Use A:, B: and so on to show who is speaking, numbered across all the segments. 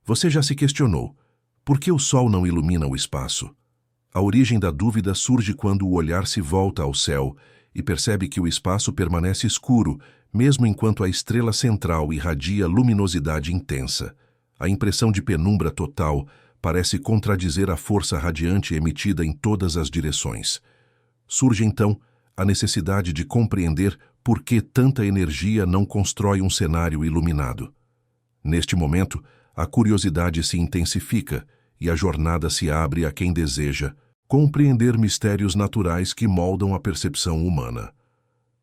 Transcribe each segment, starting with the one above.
A: Você já se questionou: por que o Sol não ilumina o espaço? A origem da dúvida surge quando o olhar se volta ao céu e percebe que o espaço permanece escuro, mesmo enquanto a estrela central irradia luminosidade intensa. A impressão de penumbra total parece contradizer a força radiante emitida em todas as direções. Surge então a necessidade de compreender por que tanta energia não constrói um cenário iluminado. Neste momento, a curiosidade se intensifica e a jornada se abre a quem deseja compreender mistérios naturais que moldam a percepção humana.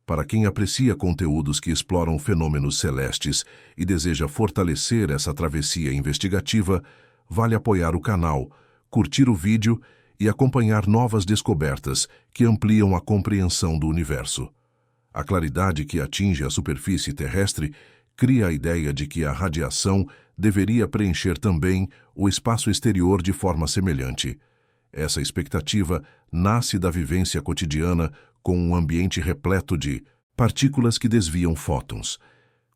A: Para quem aprecia conteúdos que exploram fenômenos celestes e deseja fortalecer essa travessia investigativa, vale apoiar o canal, curtir o vídeo e acompanhar novas descobertas que ampliam a compreensão do universo. A claridade que atinge a superfície terrestre cria a ideia de que a radiação deveria preencher também o espaço exterior de forma semelhante. Essa expectativa nasce da vivência cotidiana com um ambiente repleto de partículas que desviam fótons.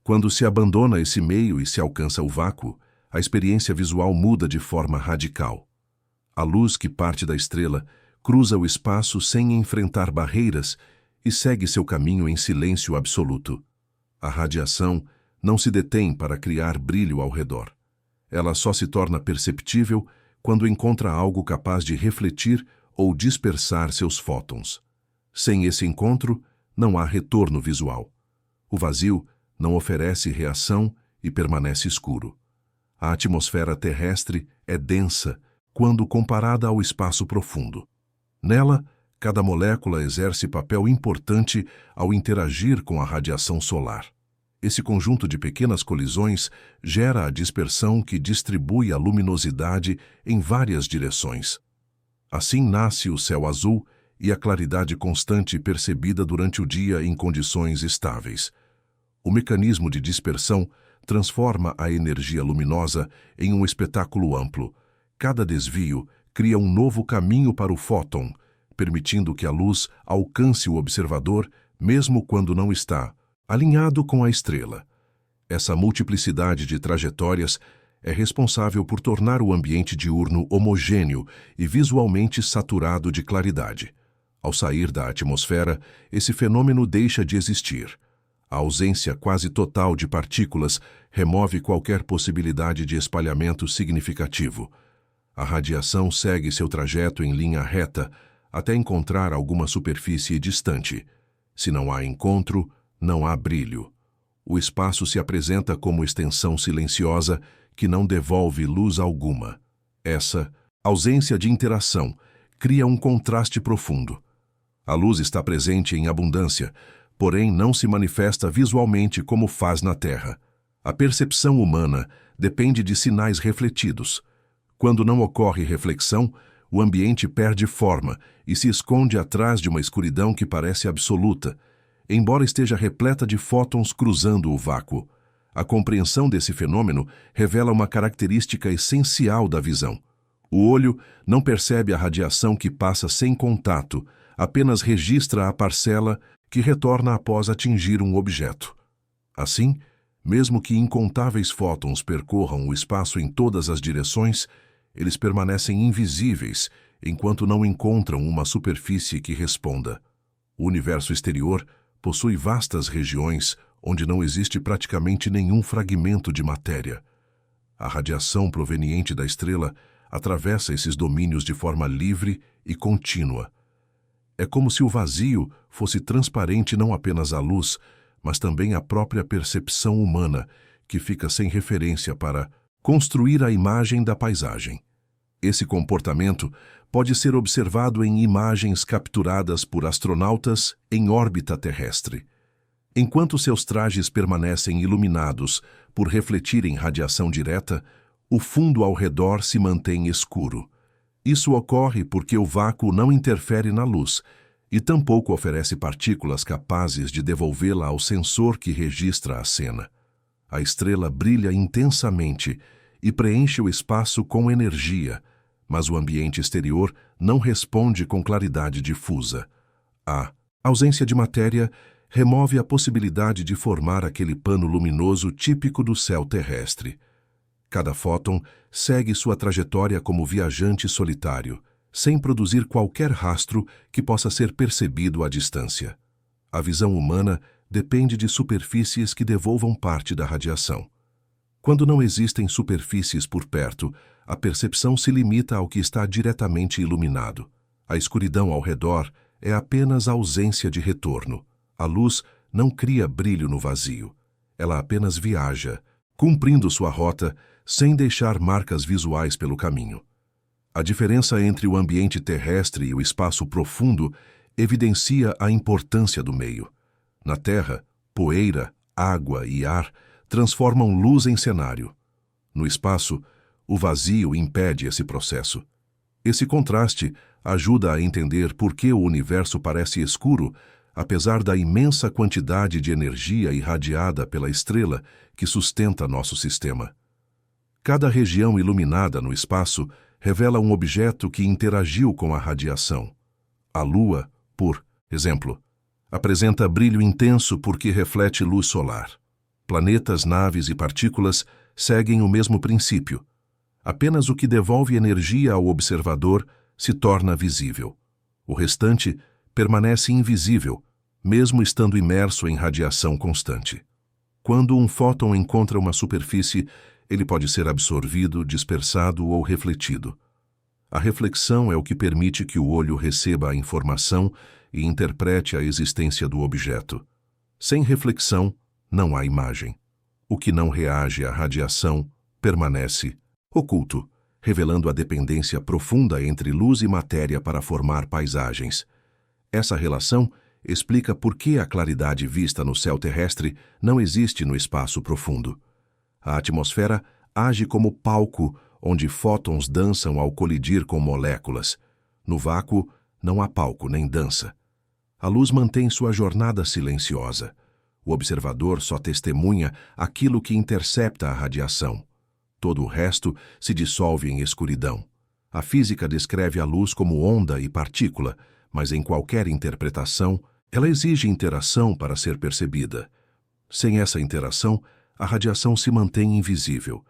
A: Quando se abandona esse meio e se alcança o vácuo, a experiência visual muda de forma radical. A luz que parte da estrela cruza o espaço sem enfrentar barreiras e segue seu caminho em silêncio absoluto. A radiação não se detém para criar brilho ao redor. Ela só se torna perceptível quando encontra algo capaz de refletir ou dispersar seus fótons. Sem esse encontro, não há retorno visual. O vazio não oferece reação e permanece escuro. A atmosfera terrestre é densa quando comparada ao espaço profundo. Nela, cada molécula exerce papel importante ao interagir com a radiação solar. Esse conjunto de pequenas colisões gera a dispersão que distribui a luminosidade em várias direções. Assim nasce o céu azul e a claridade constante percebida durante o dia em condições estáveis. O mecanismo de dispersão transforma a energia luminosa em um espetáculo amplo. Cada desvio cria um novo caminho para o fóton, permitindo que a luz alcance o observador mesmo quando não está alinhado com a estrela. Essa multiplicidade de trajetórias é responsável por tornar o ambiente diurno homogêneo e visualmente saturado de claridade. Ao sair da atmosfera, esse fenômeno deixa de existir. A ausência quase total de partículas remove qualquer possibilidade de espalhamento significativo. A radiação segue seu trajeto em linha reta até encontrar alguma superfície distante. Se não há encontro, não há brilho. O espaço se apresenta como extensão silenciosa que não devolve luz alguma. Essa ausência de interação cria um contraste profundo. A luz está presente em abundância, porém não se manifesta visualmente como faz na Terra. A percepção humana depende de sinais refletidos. Quando não ocorre reflexão, o ambiente perde forma e se esconde atrás de uma escuridão que parece absoluta, embora esteja repleta de fótons cruzando o vácuo. A compreensão desse fenômeno revela uma característica essencial da visão. O olho não percebe a radiação que passa sem contato, apenas registra a parcela que retorna após atingir um objeto. Assim, mesmo que incontáveis fótons percorram o espaço em todas as direções, eles permanecem invisíveis enquanto não encontram uma superfície que responda. O universo exterior possui vastas regiões onde não existe praticamente nenhum fragmento de matéria. A radiação proveniente da estrela atravessa esses domínios de forma livre e contínua. É como se o vazio fosse transparente não apenas à luz, mas também à própria percepção humana, que fica sem referência para construir a imagem da paisagem. Esse comportamento pode ser observado em imagens capturadas por astronautas em órbita terrestre. Enquanto seus trajes permanecem iluminados por refletirem radiação direta, o fundo ao redor se mantém escuro. Isso ocorre porque o vácuo não interfere na luz e tampouco oferece partículas capazes de devolvê-la ao sensor que registra a cena. A estrela brilha intensamente e preenche o espaço com energia, mas o ambiente exterior não responde com claridade difusa. A ausência de matéria remove a possibilidade de formar aquele pano luminoso típico do céu terrestre. Cada fóton segue sua trajetória como viajante solitário, sem produzir qualquer rastro que possa ser percebido à distância. A visão humana depende de superfícies que devolvam parte da radiação. Quando não existem superfícies por perto, a percepção se limita ao que está diretamente iluminado. A escuridão ao redor é apenas ausência de retorno. A luz não cria brilho no vazio. Ela apenas viaja, cumprindo sua rota sem deixar marcas visuais pelo caminho. A diferença entre o ambiente terrestre e o espaço profundo evidencia a importância do meio. Na Terra, poeira, água e ar transformam luz em cenário. No espaço, o vazio impede esse processo. Esse contraste ajuda a entender por que o universo parece escuro, apesar da imensa quantidade de energia irradiada pela estrela que sustenta nosso sistema. Cada região iluminada no espaço revela um objeto que interagiu com a radiação. A Lua, por exemplo, apresenta brilho intenso porque reflete luz solar. Planetas, naves e partículas seguem o mesmo princípio. Apenas o que devolve energia ao observador se torna visível. O restante permanece invisível, mesmo estando imerso em radiação constante. Quando um fóton encontra uma superfície, ele pode ser absorvido, dispersado ou refletido. A reflexão é o que permite que o olho receba a informação e interprete a existência do objeto. Sem reflexão, não há imagem. O que não reage à radiação permanece oculto, revelando a dependência profunda entre luz e matéria para formar paisagens. Essa relação explica por que a claridade vista no céu terrestre não existe no espaço profundo. A atmosfera age como palco onde fótons dançam ao colidir com moléculas. No vácuo, não há palco nem dança. A luz mantém sua jornada silenciosa. O observador só testemunha aquilo que intercepta a radiação. Todo o resto se dissolve em escuridão. A física descreve a luz como onda e partícula, mas em qualquer interpretação, ela exige interação para ser percebida. Sem essa interação, a radiação se mantém invisível.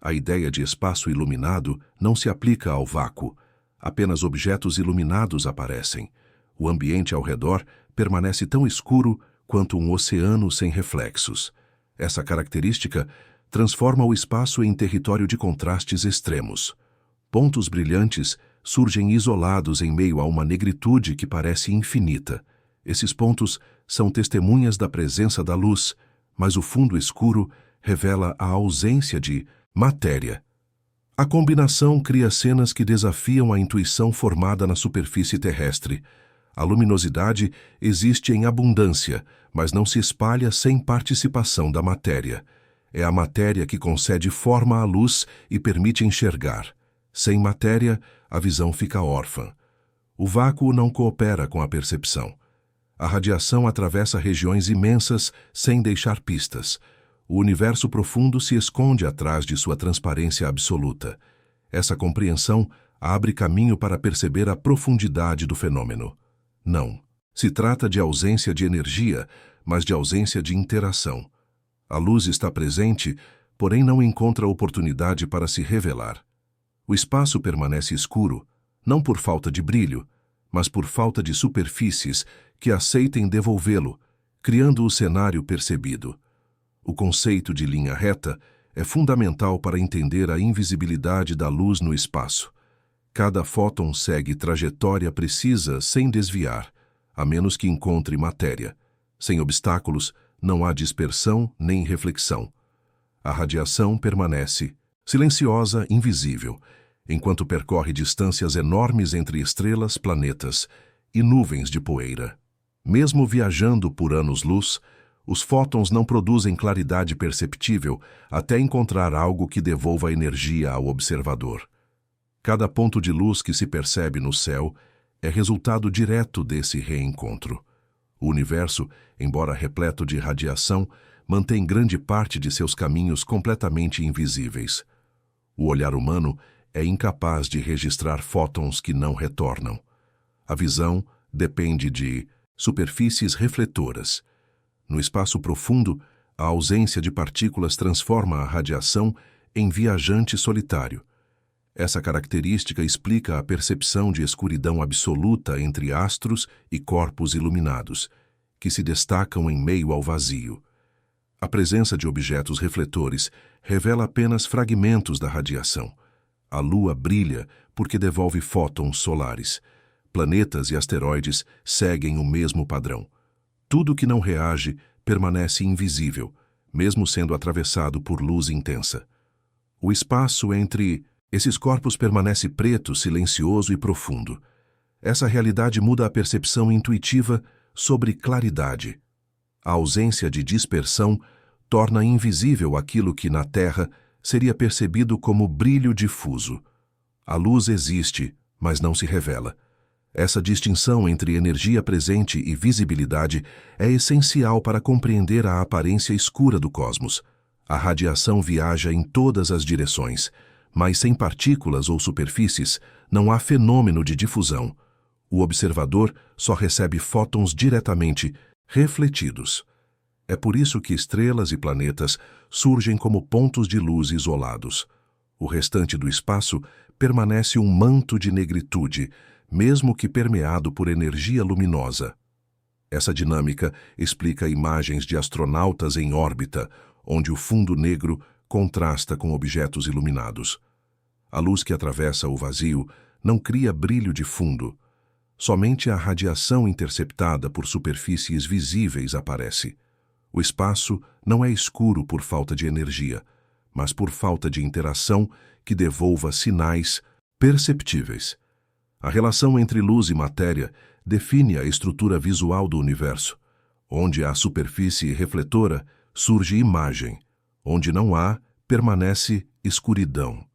A: A ideia de espaço iluminado não se aplica ao vácuo. Apenas objetos iluminados aparecem. O ambiente ao redor permanece tão escuro quanto um oceano sem reflexos. Essa característica transforma o espaço em território de contrastes extremos. Pontos brilhantes surgem isolados em meio a uma negritude que parece infinita. Esses pontos são testemunhas da presença da luz, mas o fundo escuro revela a ausência de matéria. A combinação cria cenas que desafiam a intuição formada na superfície terrestre. A luminosidade existe em abundância, mas não se espalha sem participação da matéria. É a matéria que concede forma à luz e permite enxergar. Sem matéria, a visão fica órfã. O vácuo não coopera com a percepção. A radiação atravessa regiões imensas sem deixar pistas. O universo profundo se esconde atrás de sua transparência absoluta. Essa compreensão abre caminho para perceber a profundidade do fenômeno. Não. Se trata de ausência de energia, mas de ausência de interação. A luz está presente, porém não encontra oportunidade para se revelar. O espaço permanece escuro, não por falta de brilho, mas por falta de superfícies que aceitem devolvê-lo, criando o cenário percebido. O conceito de linha reta é fundamental para entender a invisibilidade da luz no espaço. Cada fóton segue trajetória precisa sem desviar, a menos que encontre matéria. Sem obstáculos, não há dispersão nem reflexão. A radiação permanece, silenciosa, invisível, enquanto percorre distâncias enormes entre estrelas, planetas e nuvens de poeira. Mesmo viajando por anos-luz, os fótons não produzem claridade perceptível até encontrar algo que devolva energia ao observador. Cada ponto de luz que se percebe no céu é resultado direto desse reencontro. O universo, embora repleto de radiação, mantém grande parte de seus caminhos completamente invisíveis. O olhar humano é incapaz de registrar fótons que não retornam. A visão depende de superfícies refletoras. No espaço profundo, a ausência de partículas transforma a radiação em viajante solitário. Essa característica explica a percepção de escuridão absoluta entre astros e corpos iluminados, que se destacam em meio ao vazio. A presença de objetos refletores revela apenas fragmentos da radiação. A Lua brilha porque devolve fótons solares. Planetas e asteroides seguem o mesmo padrão. Tudo que não reage permanece invisível, mesmo sendo atravessado por luz intensa. O espaço entre esses corpos permanece preto, silencioso e profundo. Essa realidade muda a percepção intuitiva sobre claridade. A ausência de dispersão torna invisível aquilo que, na Terra, seria percebido como brilho difuso. A luz existe, mas não se revela. Essa distinção entre energia presente e visibilidade é essencial para compreender a aparência escura do cosmos. A radiação viaja em todas as direções, mas sem partículas ou superfícies, não há fenômeno de difusão. O observador só recebe fótons diretamente, refletidos. É por isso que estrelas e planetas surgem como pontos de luz isolados. O restante do espaço permanece um manto de negritude, mesmo que permeado por energia luminosa. Essa dinâmica explica imagens de astronautas em órbita, onde o fundo negro contrasta com objetos iluminados. A luz que atravessa o vazio não cria brilho de fundo. Somente a radiação interceptada por superfícies visíveis aparece. O espaço não é escuro por falta de energia, mas por falta de interação que devolva sinais perceptíveis. A relação entre luz e matéria define a estrutura visual do universo. Onde há superfície refletora, surge imagem. Onde não há, permanece escuridão.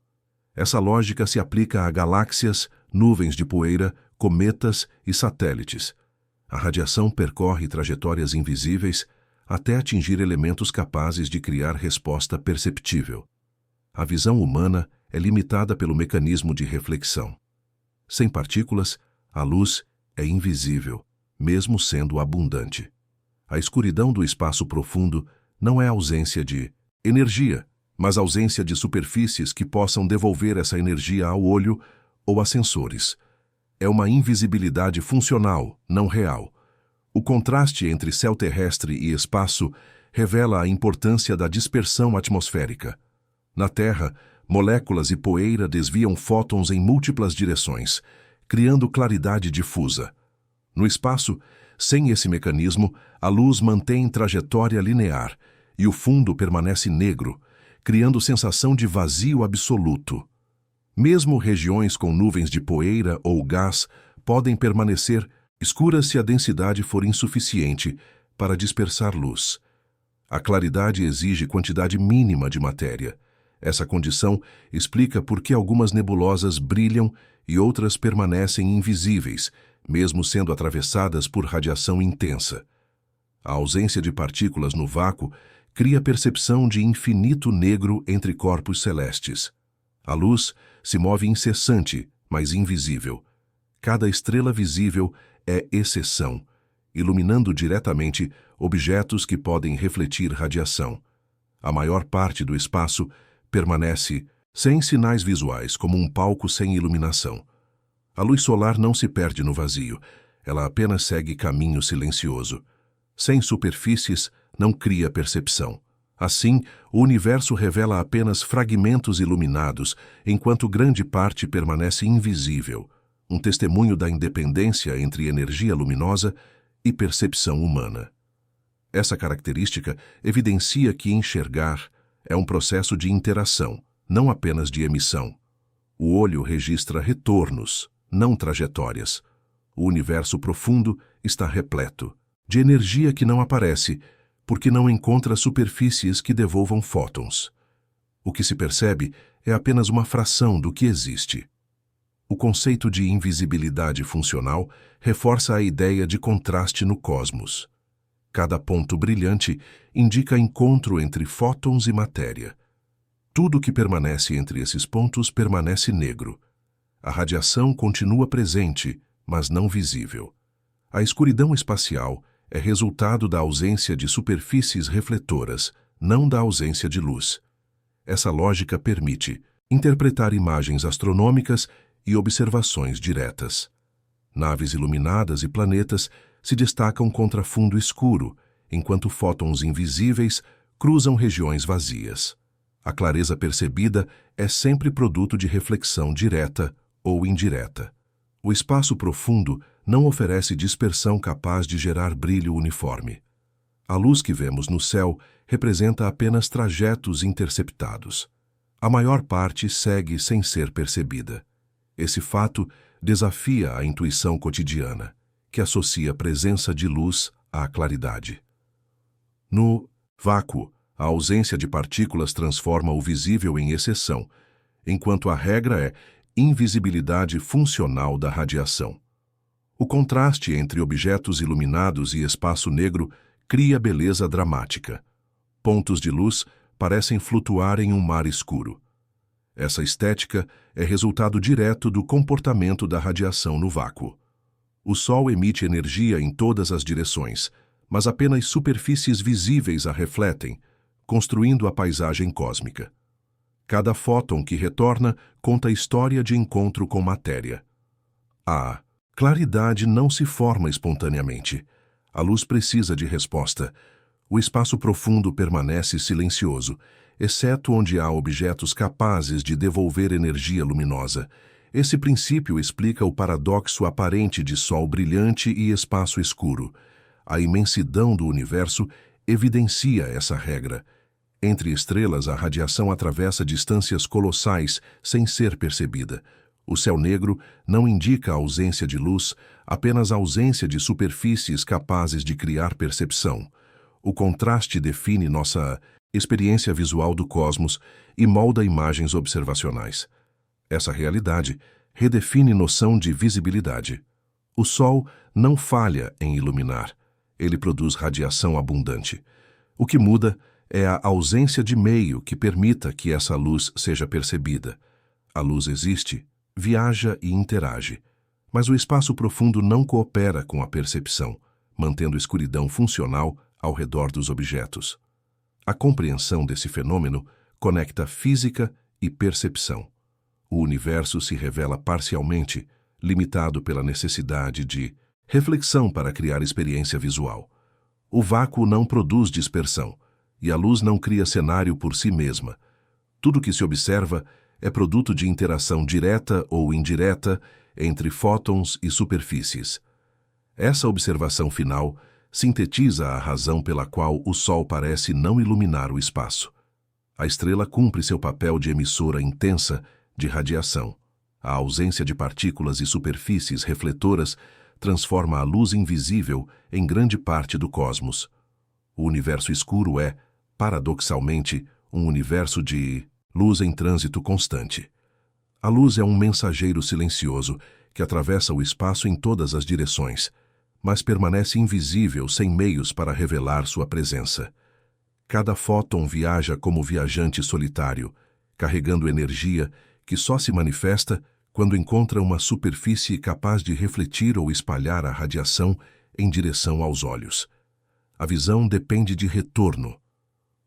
A: Essa lógica se aplica a galáxias, nuvens de poeira, cometas e satélites. A radiação percorre trajetórias invisíveis até atingir elementos capazes de criar resposta perceptível. A visão humana é limitada pelo mecanismo de reflexão. Sem partículas, a luz é invisível, mesmo sendo abundante. A escuridão do espaço profundo não é ausência de energia, mas ausência de superfícies que possam devolver essa energia ao olho ou a sensores. É uma invisibilidade funcional, não real. O contraste entre céu terrestre e espaço revela a importância da dispersão atmosférica. Na Terra, moléculas e poeira desviam fótons em múltiplas direções, criando claridade difusa. No espaço, sem esse mecanismo, a luz mantém trajetória linear e o fundo permanece negro, criando sensação de vazio absoluto. Mesmo regiões com nuvens de poeira ou gás podem permanecer escuras se a densidade for insuficiente para dispersar luz. A claridade exige quantidade mínima de matéria. Essa condição explica por que algumas nebulosas brilham e outras permanecem invisíveis, mesmo sendo atravessadas por radiação intensa. A ausência de partículas no vácuo cria percepção de infinito negro entre corpos celestes. A luz se move incessante, mas invisível. Cada estrela visível é exceção, iluminando diretamente objetos que podem refletir radiação. A maior parte do espaço permanece sem sinais visuais, como um palco sem iluminação. A luz solar não se perde no vazio, ela apenas segue caminho silencioso. Sem superfícies, não cria percepção. Assim, o universo revela apenas fragmentos iluminados, enquanto grande parte permanece invisível, um testemunho da independência entre energia luminosa e percepção humana. Essa característica evidencia que enxergar é um processo de interação, não apenas de emissão. O olho registra retornos, não trajetórias. O universo profundo está repleto de energia que não aparece, porque não encontra superfícies que devolvam fótons. O que se percebe é apenas uma fração do que existe. O conceito de invisibilidade funcional reforça a ideia de contraste no cosmos. Cada ponto brilhante indica encontro entre fótons e matéria. Tudo que permanece entre esses pontos permanece negro. A radiação continua presente, mas não visível. A escuridão espacial é resultado da ausência de superfícies refletoras, não da ausência de luz. Essa lógica permite interpretar imagens astronômicas e observações diretas. Naves iluminadas e planetas se destacam contra fundo escuro, enquanto fótons invisíveis cruzam regiões vazias. A clareza percebida é sempre produto de reflexão direta ou indireta. O espaço profundo não oferece dispersão capaz de gerar brilho uniforme. A luz que vemos no céu representa apenas trajetos interceptados. A maior parte segue sem ser percebida. Esse fato desafia a intuição cotidiana, que associa a presença de luz à claridade. No vácuo, a ausência de partículas transforma o visível em exceção, enquanto a regra é invisibilidade funcional da radiação. O contraste entre objetos iluminados e espaço negro cria beleza dramática. Pontos de luz parecem flutuar em um mar escuro. Essa estética é resultado direto do comportamento da radiação no vácuo. O Sol emite energia em todas as direções, mas apenas superfícies visíveis a refletem, construindo a paisagem cósmica. Cada fóton que retorna conta a história de encontro com matéria. A claridade não se forma espontaneamente. A luz precisa de resposta. O espaço profundo permanece silencioso, exceto onde há objetos capazes de devolver energia luminosa. Esse princípio explica o paradoxo aparente de Sol brilhante e espaço escuro. A imensidão do universo evidencia essa regra. Entre estrelas, a radiação atravessa distâncias colossais sem ser percebida. O céu negro não indica a ausência de luz, apenas a ausência de superfícies capazes de criar percepção. O contraste define nossa experiência visual do cosmos e molda imagens observacionais. Essa realidade redefine noção de visibilidade. O Sol não falha em iluminar. Ele produz radiação abundante. O que muda é a ausência de meio que permita que essa luz seja percebida. A luz existe, viaja e interage, mas o espaço profundo não coopera com a percepção, mantendo escuridão funcional ao redor dos objetos. A compreensão desse fenômeno conecta física e percepção. O universo se revela parcialmente, limitado pela necessidade de reflexão para criar experiência visual. O vácuo não produz dispersão, e a luz não cria cenário por si mesma. Tudo que se observa é produto de interação direta ou indireta entre fótons e superfícies. Essa observação final sintetiza a razão pela qual o Sol parece não iluminar o espaço. A estrela cumpre seu papel de emissora intensa de radiação. A ausência de partículas e superfícies refletoras transforma a luz invisível em grande parte do cosmos. O universo escuro é, paradoxalmente, um universo de luz em trânsito constante. A luz é um mensageiro silencioso que atravessa o espaço em todas as direções, mas permanece invisível sem meios para revelar sua presença. Cada fóton viaja como viajante solitário, carregando energia que só se manifesta quando encontra uma superfície capaz de refletir ou espalhar a radiação em direção aos olhos. A visão depende de retorno.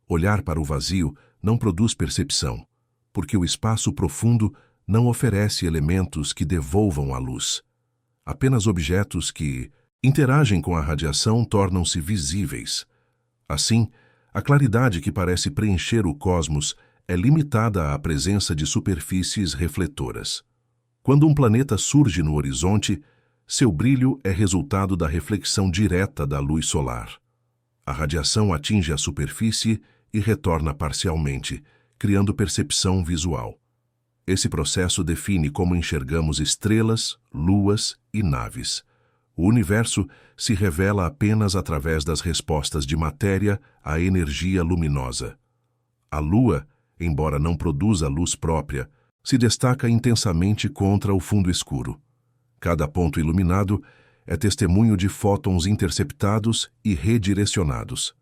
A: Olhar para o vazio não produz percepção, porque o espaço profundo não oferece elementos que devolvam a luz. Apenas objetos que interagem com a radiação tornam-se visíveis. Assim, a claridade que parece preencher o cosmos é limitada à presença de superfícies refletoras. Quando um planeta surge no horizonte, seu brilho é resultado da reflexão direta da luz solar. A radiação atinge a superfície e retorna parcialmente, criando percepção visual. Esse processo define como enxergamos estrelas, luas e naves. O universo se revela apenas através das respostas de matéria à energia luminosa. A Lua, embora não produza luz própria, se destaca intensamente contra o fundo escuro. Cada ponto iluminado é testemunho de fótons interceptados e redirecionados.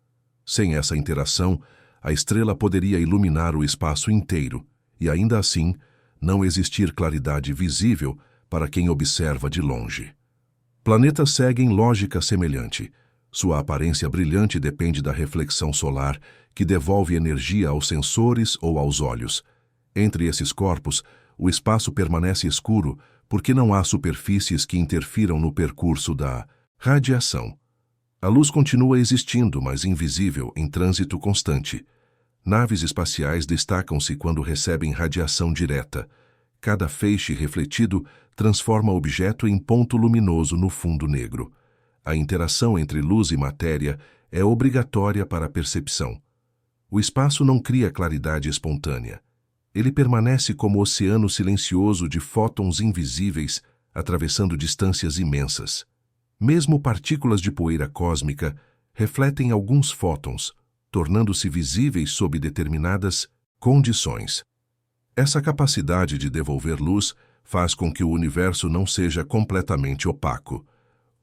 A: Sem essa interação, a estrela poderia iluminar o espaço inteiro e, ainda assim, não existir claridade visível para quem observa de longe. Planetas seguem lógica semelhante. Sua aparência brilhante depende da reflexão solar, que devolve energia aos sensores ou aos olhos. Entre esses corpos, o espaço permanece escuro porque não há superfícies que interfiram no percurso da radiação. A luz continua existindo, mas invisível, em trânsito constante. Naves espaciais destacam-se quando recebem radiação direta. Cada feixe refletido transforma o objeto em ponto luminoso no fundo negro. A interação entre luz e matéria é obrigatória para a percepção. O espaço não cria claridade espontânea. Ele permanece como oceano silencioso de fótons invisíveis atravessando distâncias imensas. Mesmo partículas de poeira cósmica refletem alguns fótons, tornando-se visíveis sob determinadas condições. Essa capacidade de devolver luz faz com que o universo não seja completamente opaco.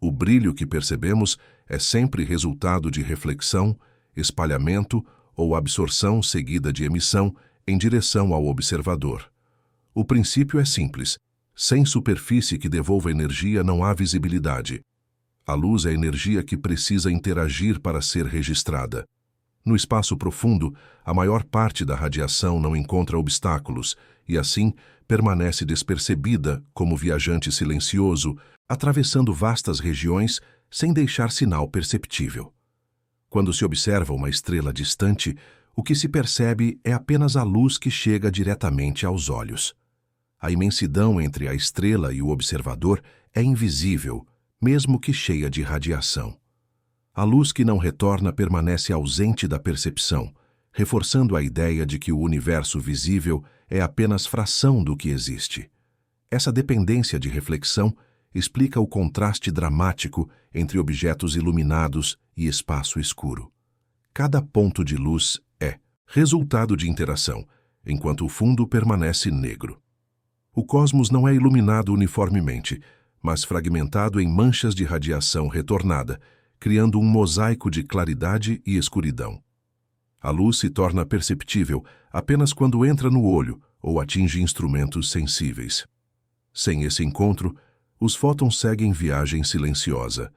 A: O brilho que percebemos é sempre resultado de reflexão, espalhamento ou absorção seguida de emissão em direção ao observador. O princípio é simples. Sem superfície que devolva energia não há visibilidade. A luz é energia que precisa interagir para ser registrada. No espaço profundo, a maior parte da radiação não encontra obstáculos e, assim, permanece despercebida como viajante silencioso, atravessando vastas regiões sem deixar sinal perceptível. Quando se observa uma estrela distante, o que se percebe é apenas a luz que chega diretamente aos olhos. A imensidão entre a estrela e o observador é invisível, mesmo que cheia de radiação. A luz que não retorna permanece ausente da percepção, reforçando a ideia de que o universo visível é apenas fração do que existe. Essa dependência de reflexão explica o contraste dramático entre objetos iluminados e espaço escuro. Cada ponto de luz é resultado de interação, enquanto o fundo permanece negro. O cosmos não é iluminado uniformemente, mas fragmentado em manchas de radiação retornada, criando um mosaico de claridade e escuridão. A luz se torna perceptível apenas quando entra no olho ou atinge instrumentos sensíveis. Sem esse encontro, os fótons seguem viagem silenciosa.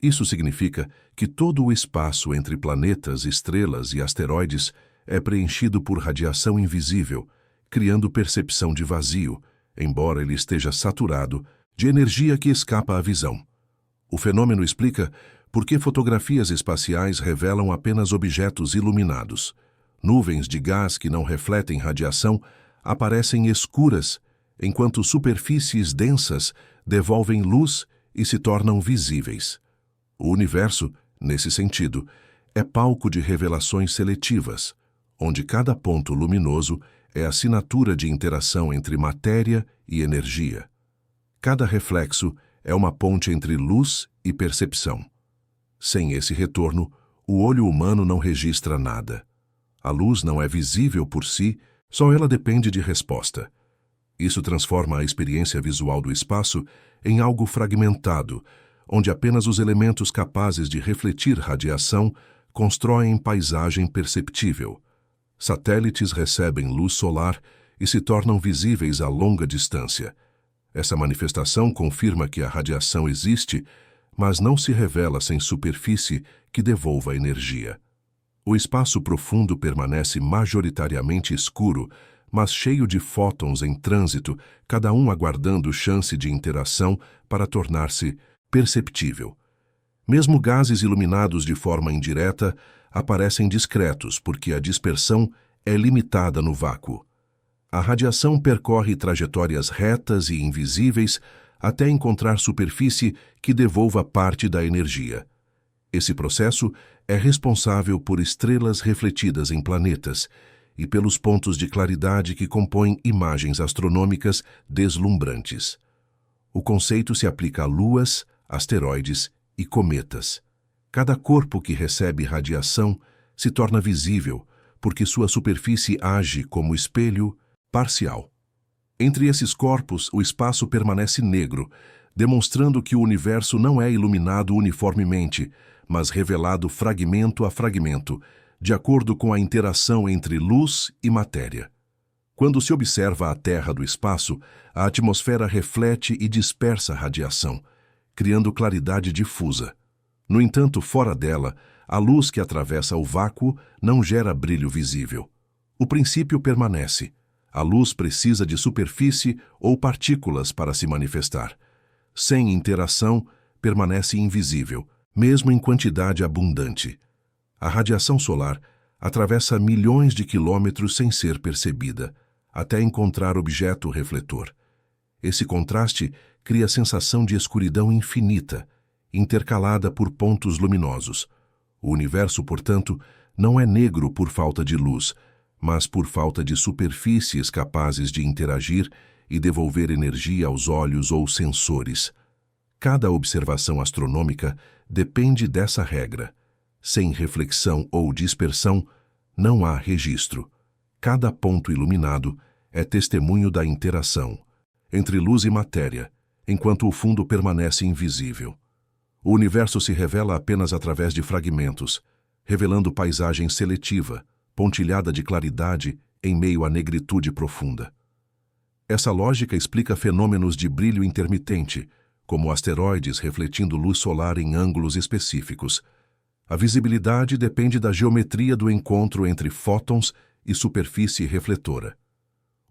A: Isso significa que todo o espaço entre planetas, estrelas e asteroides é preenchido por radiação invisível, criando percepção de vazio, embora ele esteja saturado de energia que escapa à visão. O fenômeno explica por que fotografias espaciais revelam apenas objetos iluminados. Nuvens de gás que não refletem radiação aparecem escuras, enquanto superfícies densas devolvem luz e se tornam visíveis. O universo, nesse sentido, é palco de revelações seletivas, onde cada ponto luminoso é assinatura de interação entre matéria e energia. Cada reflexo é uma ponte entre luz e percepção. Sem esse retorno, o olho humano não registra nada. A luz não é visível por si, só ela depende de resposta. Isso transforma a experiência visual do espaço em algo fragmentado, onde apenas os elementos capazes de refletir radiação constroem paisagem perceptível. Satélites recebem luz solar e se tornam visíveis a longa distância. Essa manifestação confirma que a radiação existe, mas não se revela sem superfície que devolva energia. O espaço profundo permanece majoritariamente escuro, mas cheio de fótons em trânsito, cada um aguardando chance de interação para tornar-se perceptível. Mesmo gases iluminados de forma indireta aparecem discretos porque a dispersão é limitada no vácuo. A radiação percorre trajetórias retas e invisíveis até encontrar superfície que devolva parte da energia. Esse processo é responsável por estrelas refletidas em planetas e pelos pontos de claridade que compõem imagens astronômicas deslumbrantes. O conceito se aplica a luas, asteroides e cometas. Cada corpo que recebe radiação se torna visível porque sua superfície age como espelho parcial. Entre esses corpos, o espaço permanece negro, demonstrando que o universo não é iluminado uniformemente, mas revelado fragmento a fragmento, de acordo com a interação entre luz e matéria. Quando se observa a Terra do espaço, a atmosfera reflete e dispersa a radiação, criando claridade difusa. No entanto, fora dela, a luz que atravessa o vácuo não gera brilho visível. O princípio permanece. A luz precisa de superfície ou partículas para se manifestar. Sem interação, permanece invisível, mesmo em quantidade abundante. A radiação solar atravessa milhões de quilômetros sem ser percebida, até encontrar objeto refletor. Esse contraste cria a sensação de escuridão infinita, intercalada por pontos luminosos. O universo, portanto, não é negro por falta de luz, mas por falta de superfícies capazes de interagir e devolver energia aos olhos ou sensores. Cada observação astronômica depende dessa regra. Sem reflexão ou dispersão, não há registro. Cada ponto iluminado é testemunho da interação entre luz e matéria, enquanto o fundo permanece invisível. O universo se revela apenas através de fragmentos, revelando paisagem seletiva, pontilhada de claridade em meio à negritude profunda. Essa lógica explica fenômenos de brilho intermitente, como asteroides refletindo luz solar em ângulos específicos. A visibilidade depende da geometria do encontro entre fótons e superfície refletora.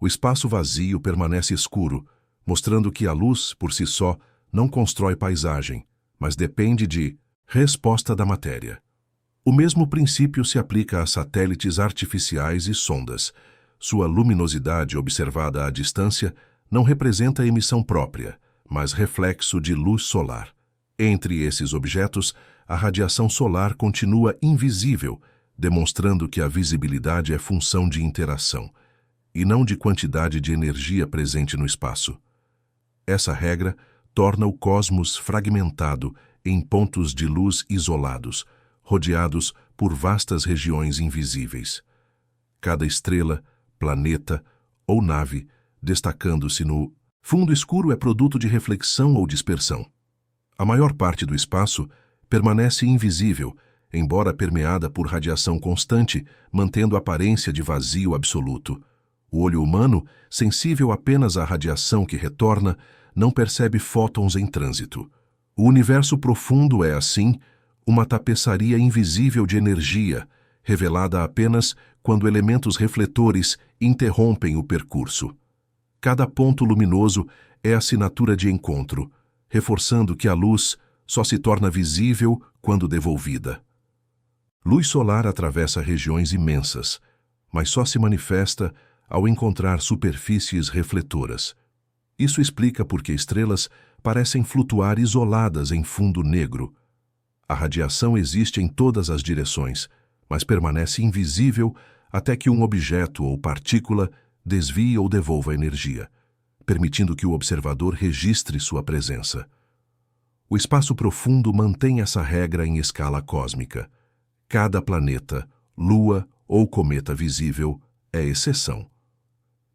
A: O espaço vazio permanece escuro, mostrando que a luz, por si só, não constrói paisagem, mas depende de resposta da matéria. O mesmo princípio se aplica a satélites artificiais e sondas. Sua luminosidade observada à distância não representa emissão própria, mas reflexo de luz solar. Entre esses objetos, a radiação solar continua invisível, demonstrando que a visibilidade é função de interação, e não de quantidade de energia presente no espaço. Essa regra torna o cosmos fragmentado em pontos de luz isolados, rodeados por vastas regiões invisíveis. Cada estrela, planeta ou nave, destacando-se no fundo escuro, é produto de reflexão ou dispersão. A maior parte do espaço permanece invisível, embora permeada por radiação constante, mantendo a aparência de vazio absoluto. O olho humano, sensível apenas à radiação que retorna, não percebe fótons em trânsito. O universo profundo é, assim, uma tapeçaria invisível de energia, revelada apenas quando elementos refletores interrompem o percurso. Cada ponto luminoso é assinatura de encontro, reforçando que a luz só se torna visível quando devolvida. Luz solar atravessa regiões imensas, mas só se manifesta ao encontrar superfícies refletoras. Isso explica por que estrelas parecem flutuar isoladas em fundo negro. A radiação existe em todas as direções, mas permanece invisível até que um objeto ou partícula desvie ou devolva energia, permitindo que o observador registre sua presença. O espaço profundo mantém essa regra em escala cósmica. Cada planeta, lua ou cometa visível é exceção.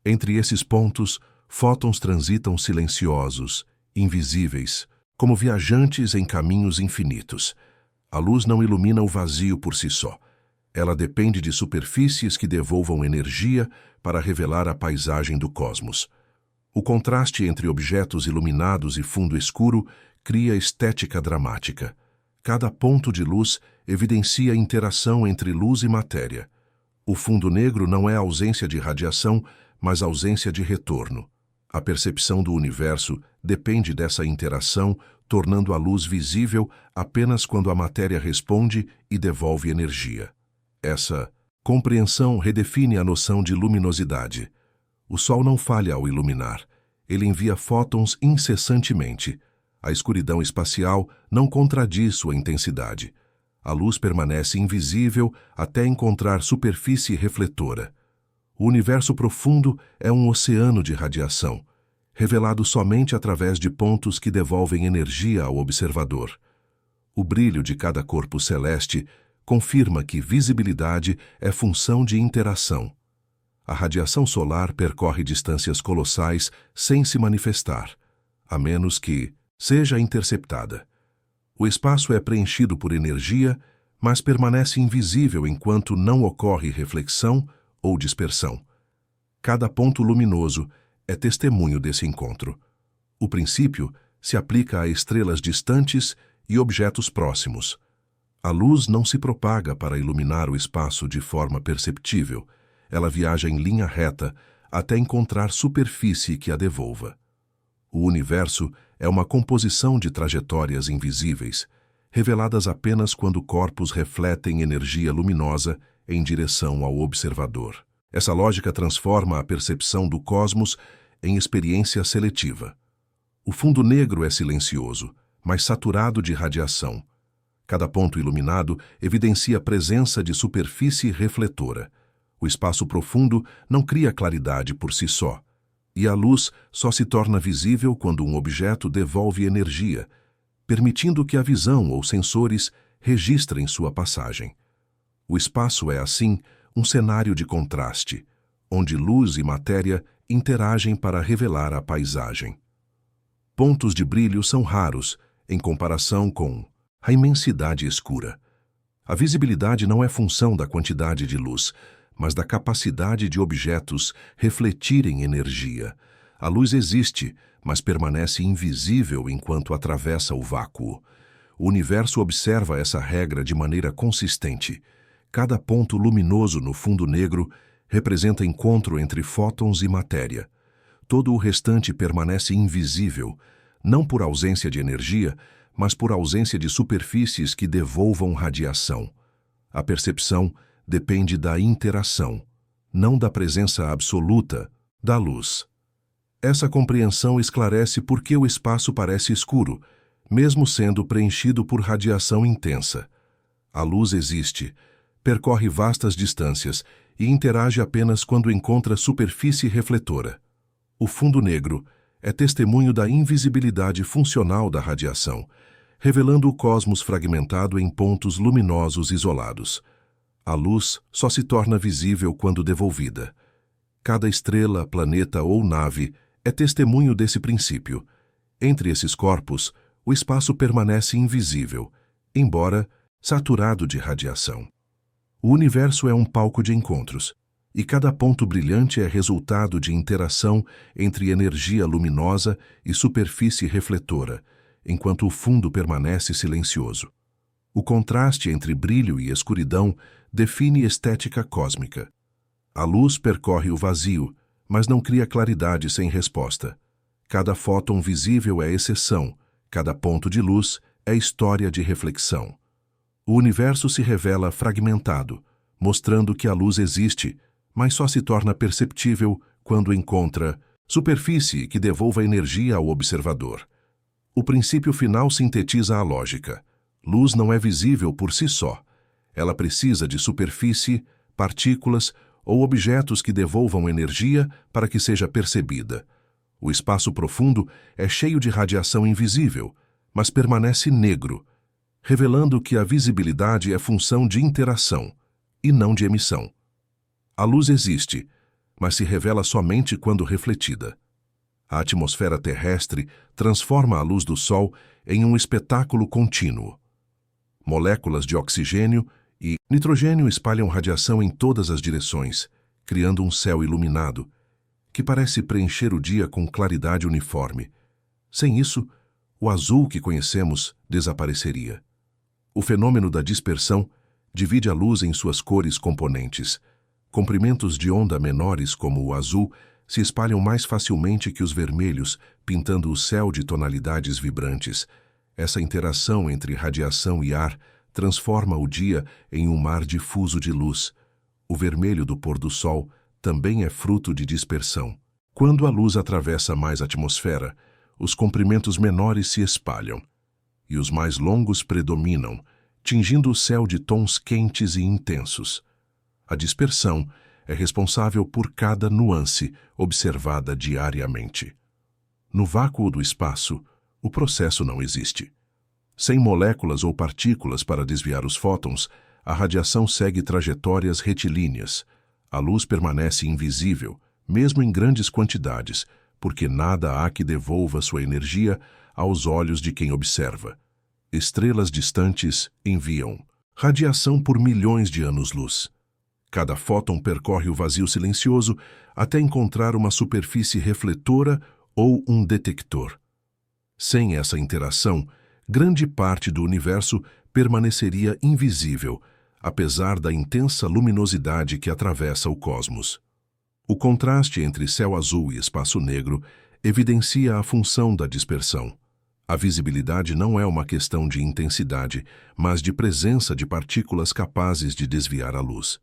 A: Entre esses pontos, fótons transitam silenciosos, invisíveis, como viajantes em caminhos infinitos. A luz não ilumina o vazio por si só. Ela depende de superfícies que devolvam energia para revelar a paisagem do cosmos. O contraste entre objetos iluminados e fundo escuro cria estética dramática. Cada ponto de luz evidencia a interação entre luz e matéria. O fundo negro não é ausência de radiação, mas ausência de retorno. A percepção do universo depende dessa interação, tornando a luz visível apenas quando a matéria responde e devolve energia. Essa compreensão redefine a noção de luminosidade. O Sol não falha ao iluminar. Ele envia fótons incessantemente. A escuridão espacial não contradiz sua intensidade. A luz permanece invisível até encontrar superfície refletora. O universo profundo é um oceano de radiação, revelado somente através de pontos que devolvem energia ao observador. O brilho de cada corpo celeste confirma que visibilidade é função de interação. A radiação solar percorre distâncias colossais sem se manifestar, a menos que seja interceptada. O espaço é preenchido por energia, mas permanece invisível enquanto não ocorre reflexão ou dispersão. Cada ponto luminoso é testemunho desse encontro. O princípio se aplica a estrelas distantes e objetos próximos. A luz não se propaga para iluminar o espaço de forma perceptível. Ela viaja em linha reta até encontrar superfície que a devolva. O universo é uma composição de trajetórias invisíveis, reveladas apenas quando corpos refletem energia luminosa em direção ao observador. Essa lógica transforma a percepção do cosmos em experiência seletiva. O fundo negro é silencioso, mas saturado de radiação. Cada ponto iluminado evidencia a presença de superfície refletora. O espaço profundo não cria claridade por si só, e a luz só se torna visível quando um objeto devolve energia, permitindo que a visão ou sensores registrem sua passagem. O espaço é, assim, um cenário de contraste, onde luz e matéria interagem para revelar a paisagem. Pontos de brilho são raros em comparação com a imensidade escura. A visibilidade não é função da quantidade de luz, mas da capacidade de objetos refletirem energia. A luz existe, mas permanece invisível enquanto atravessa o vácuo. O universo observa essa regra de maneira consistente. Cada ponto luminoso no fundo negro representa encontro entre fótons e matéria. Todo o restante permanece invisível, não por ausência de energia, mas por ausência de superfícies que devolvam radiação. A percepção depende da interação, não da presença absoluta da luz. Essa compreensão esclarece por que o espaço parece escuro, mesmo sendo preenchido por radiação intensa. A luz existe, percorre vastas distâncias e interage apenas quando encontra superfície refletora. O fundo negro é testemunho da invisibilidade funcional da radiação, revelando o cosmos fragmentado em pontos luminosos isolados. A luz só se torna visível quando devolvida. Cada estrela, planeta ou nave é testemunho desse princípio. Entre esses corpos, o espaço permanece invisível, embora saturado de radiação. O universo é um palco de encontros, e cada ponto brilhante é resultado de interação entre energia luminosa e superfície refletora, enquanto o fundo permanece silencioso. O contraste entre brilho e escuridão define estética cósmica. A luz percorre o vazio, mas não cria claridade sem resposta. Cada fóton visível é exceção, cada ponto de luz é história de reflexão. O universo se revela fragmentado, mostrando que a luz existe, mas só se torna perceptível quando encontra superfície que devolva energia ao observador. O princípio final sintetiza a lógica. Luz não é visível por si só. Ela precisa de superfície, partículas ou objetos que devolvam energia para que seja percebida. O espaço profundo é cheio de radiação invisível, mas permanece negro, revelando que a visibilidade é função de interação e não de emissão. A luz existe, mas se revela somente quando refletida. A atmosfera terrestre transforma a luz do Sol em um espetáculo contínuo. Moléculas de oxigênio e nitrogênio espalham radiação em todas as direções, criando um céu iluminado, que parece preencher o dia com claridade uniforme. Sem isso, o azul que conhecemos desapareceria. O fenômeno da dispersão divide a luz em suas cores componentes. Comprimentos de onda menores, como o azul, se espalham mais facilmente que os vermelhos, pintando o céu de tonalidades vibrantes. Essa interação entre radiação e ar transforma o dia em um mar difuso de luz. O vermelho do pôr do sol também é fruto de dispersão. Quando a luz atravessa mais atmosfera, os comprimentos menores se espalham, e os mais longos predominam, tingindo o céu de tons quentes e intensos. A dispersão é responsável por cada nuance observada diariamente. No vácuo do espaço, o processo não existe. Sem moléculas ou partículas para desviar os fótons, a radiação segue trajetórias retilíneas. A luz permanece invisível, mesmo em grandes quantidades, porque nada há que devolva sua energia aos olhos de quem observa. Estrelas distantes enviam radiação por milhões de anos-luz. Cada fóton percorre o vazio silencioso até encontrar uma superfície refletora ou um detector. Sem essa interação, grande parte do universo permaneceria invisível, apesar da intensa luminosidade que atravessa o cosmos. O contraste entre céu azul e espaço negro evidencia a função da dispersão. A visibilidade não é uma questão de intensidade, mas de presença de partículas capazes de desviar a luz.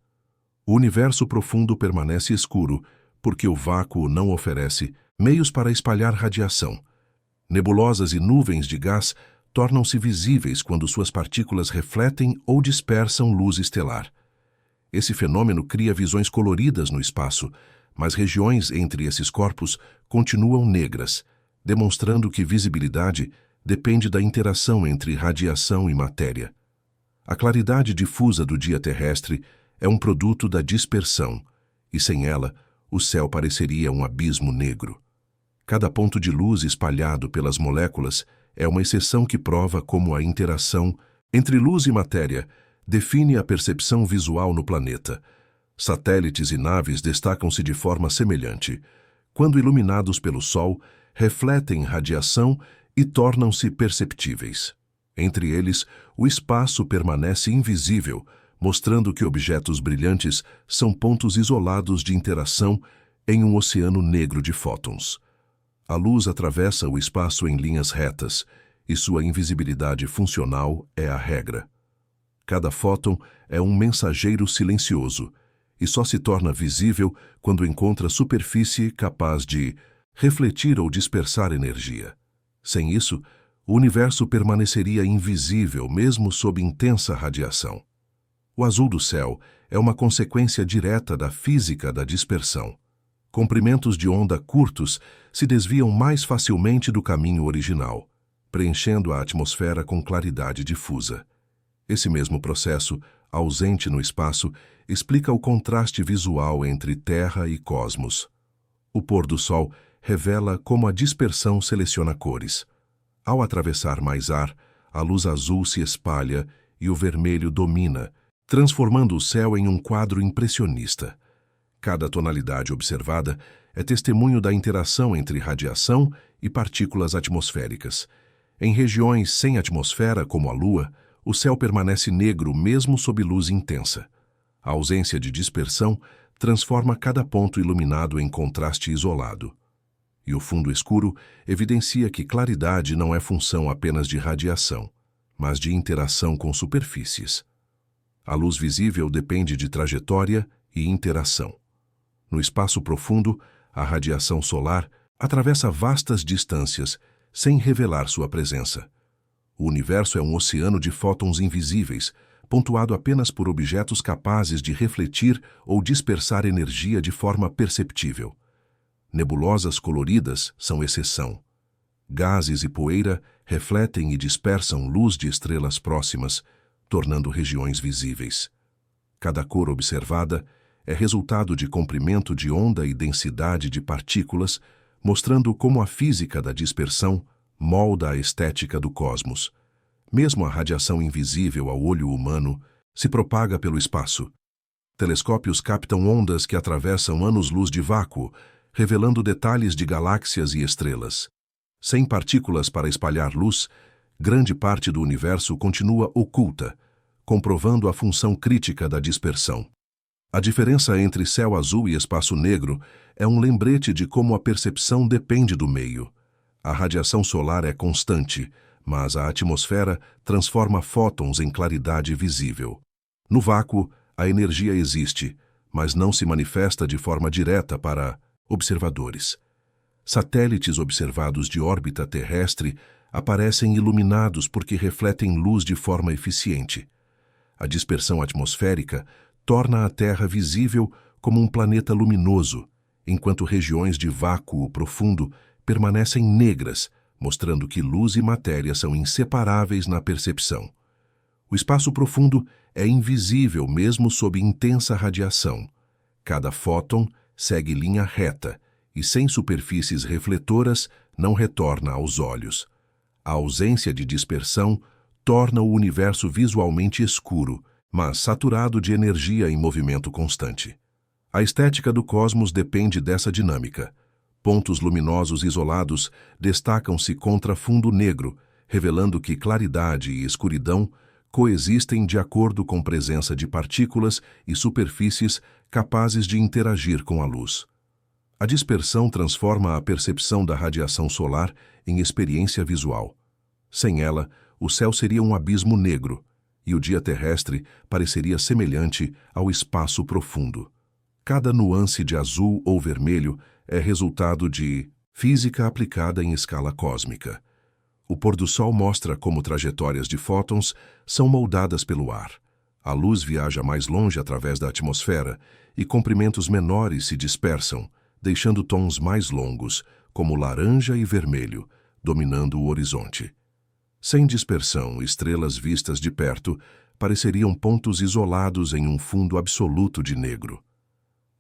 A: O universo profundo permanece escuro porque o vácuo não oferece meios para espalhar radiação. Nebulosas e nuvens de gás tornam-se visíveis quando suas partículas refletem ou dispersam luz estelar. Esse fenômeno cria visões coloridas no espaço, mas regiões entre esses corpos continuam negras, demonstrando que visibilidade depende da interação entre radiação e matéria. A claridade difusa do dia terrestre é um produto da dispersão, e sem ela, o céu pareceria um abismo negro. Cada ponto de luz espalhado pelas moléculas é uma exceção que prova como a interação entre luz e matéria define a percepção visual no planeta. Satélites e naves destacam-se de forma semelhante. Quando iluminados pelo Sol, refletem radiação e tornam-se perceptíveis. Entre eles, o espaço permanece invisível, mostrando que objetos brilhantes são pontos isolados de interação em um oceano negro de fótons. A luz atravessa o espaço em linhas retas, e sua invisibilidade funcional é a regra. Cada fóton é um mensageiro silencioso, e só se torna visível quando encontra superfície capaz de refletir ou dispersar energia. Sem isso, o universo permaneceria invisível mesmo sob intensa radiação. O azul do céu é uma consequência direta da física da dispersão. Comprimentos de onda curtos se desviam mais facilmente do caminho original, preenchendo a atmosfera com claridade difusa. Esse mesmo processo, ausente no espaço, explica o contraste visual entre Terra e cosmos. O pôr do Sol revela como a dispersão seleciona cores. Ao atravessar mais ar, a luz azul se espalha e o vermelho domina, transformando o céu em um quadro impressionista. Cada tonalidade observada é testemunho da interação entre radiação e partículas atmosféricas. Em regiões sem atmosfera, como a Lua, o céu permanece negro mesmo sob luz intensa. A ausência de dispersão transforma cada ponto iluminado em contraste isolado. E o fundo escuro evidencia que claridade não é função apenas de radiação, mas de interação com superfícies. A luz visível depende de trajetória e interação. No espaço profundo, a radiação solar atravessa vastas distâncias sem revelar sua presença. O universo é um oceano de fótons invisíveis, pontuado apenas por objetos capazes de refletir ou dispersar energia de forma perceptível. Nebulosas coloridas são exceção. Gases e poeira refletem e dispersam luz de estrelas próximas, tornando regiões visíveis. Cada cor observada é resultado de comprimento de onda e densidade de partículas, mostrando como a física da dispersão molda a estética do cosmos. Mesmo a radiação invisível ao olho humano se propaga pelo espaço. Telescópios captam ondas que atravessam anos-luz de vácuo, revelando detalhes de galáxias e estrelas. Sem partículas para espalhar luz, grande parte do universo continua oculta, comprovando a função crítica da dispersão. A diferença entre céu azul e espaço negro é um lembrete de como a percepção depende do meio. A radiação solar é constante, mas a atmosfera transforma fótons em claridade visível. No vácuo, a energia existe, mas não se manifesta de forma direta para observadores. Satélites observados de órbita terrestre aparecem iluminados porque refletem luz de forma eficiente. A dispersão atmosférica torna a Terra visível como um planeta luminoso, enquanto regiões de vácuo profundo permanecem negras, mostrando que luz e matéria são inseparáveis na percepção. O espaço profundo é invisível mesmo sob intensa radiação. Cada fóton segue linha reta e, sem superfícies refletoras, não retorna aos olhos. A ausência de dispersão torna o universo visualmente escuro, mas saturado de energia em movimento constante. A estética do cosmos depende dessa dinâmica. Pontos luminosos isolados destacam-se contra fundo negro, revelando que claridade e escuridão coexistem de acordo com presença de partículas e superfícies capazes de interagir com a luz. A dispersão transforma a percepção da radiação solar em experiência visual. Sem ela, o céu seria um abismo negro, e o dia terrestre pareceria semelhante ao espaço profundo. Cada nuance de azul ou vermelho é resultado de física aplicada em escala cósmica. O pôr-do-sol mostra como trajetórias de fótons são moldadas pelo ar. A luz viaja mais longe através da atmosfera e comprimentos menores se dispersam, deixando tons mais longos, como laranja e vermelho, dominando o horizonte. Sem dispersão, estrelas vistas de perto pareceriam pontos isolados em um fundo absoluto de negro.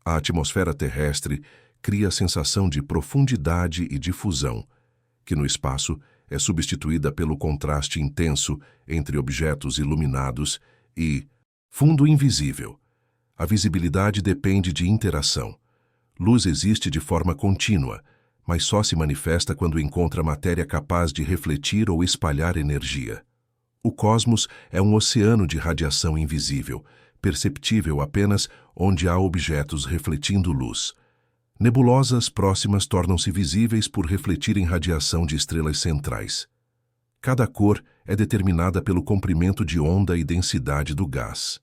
A: A atmosfera terrestre cria a sensação de profundidade e difusão, que no espaço é substituída pelo contraste intenso entre objetos iluminados e fundo invisível. A visibilidade depende de interação. Luz existe de forma contínua, mas só se manifesta quando encontra matéria capaz de refletir ou espalhar energia. O cosmos é um oceano de radiação invisível, perceptível apenas onde há objetos refletindo luz. Nebulosas próximas tornam-se visíveis por refletirem radiação de estrelas centrais. Cada cor é determinada pelo comprimento de onda e densidade do gás.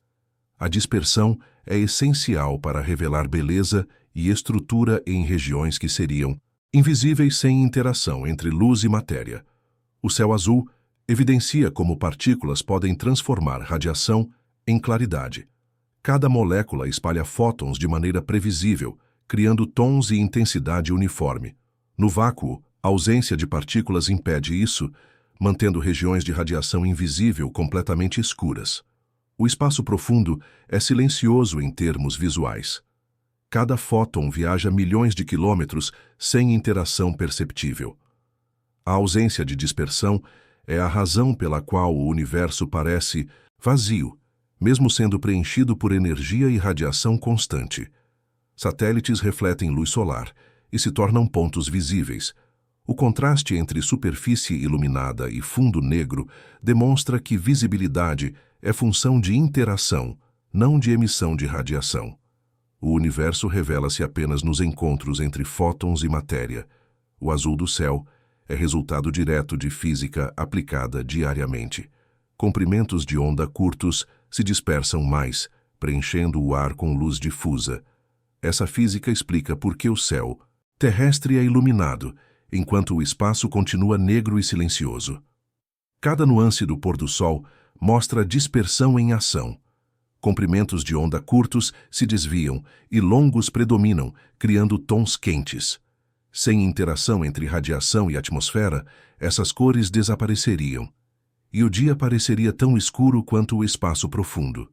A: A dispersão é essencial para revelar beleza e estrutura em regiões que seriam invisíveis sem interação entre luz e matéria. O céu azul evidencia como partículas podem transformar radiação em claridade. Cada molécula espalha fótons de maneira previsível, criando tons e intensidade uniforme. No vácuo, a ausência de partículas impede isso, mantendo regiões de radiação invisível completamente escuras. O espaço profundo é silencioso em termos visuais. Cada fóton viaja milhões de quilômetros sem interação perceptível. A ausência de dispersão é a razão pela qual o universo parece vazio, mesmo sendo preenchido por energia e radiação constante. Satélites refletem luz solar e se tornam pontos visíveis. O contraste entre superfície iluminada e fundo negro demonstra que visibilidade é função de interação, não de emissão de radiação. O universo revela-se apenas nos encontros entre fótons e matéria. O azul do céu é resultado direto de física aplicada diariamente. Comprimentos de onda curtos se dispersam mais, preenchendo o ar com luz difusa. Essa física explica por que o céu terrestre é iluminado, enquanto o espaço continua negro e silencioso. Cada nuance do pôr-do-sol mostra dispersão em ação. Comprimentos de onda curtos se desviam e longos predominam, criando tons quentes. Sem interação entre radiação e atmosfera, essas cores desapareceriam, e o dia pareceria tão escuro quanto o espaço profundo.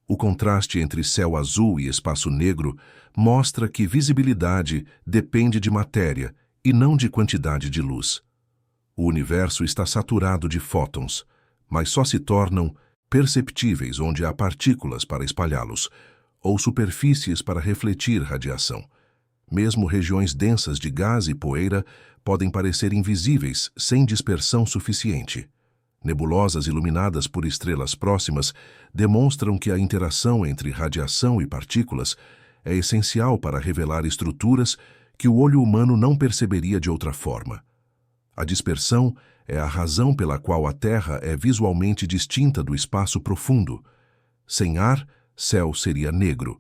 A: O contraste entre céu azul e espaço negro mostra que visibilidade depende de matéria e não de quantidade de luz. O universo está saturado de fótons, mas só se tornam perceptíveis onde há partículas para espalhá-los, ou superfícies para refletir radiação. Mesmo regiões densas de gás e poeira podem parecer invisíveis sem dispersão suficiente. Nebulosas iluminadas por estrelas próximas demonstram que a interação entre radiação e partículas é essencial para revelar estruturas que o olho humano não perceberia de outra forma. A dispersão é a razão pela qual a Terra é visualmente distinta do espaço profundo. Sem ar, céu seria negro.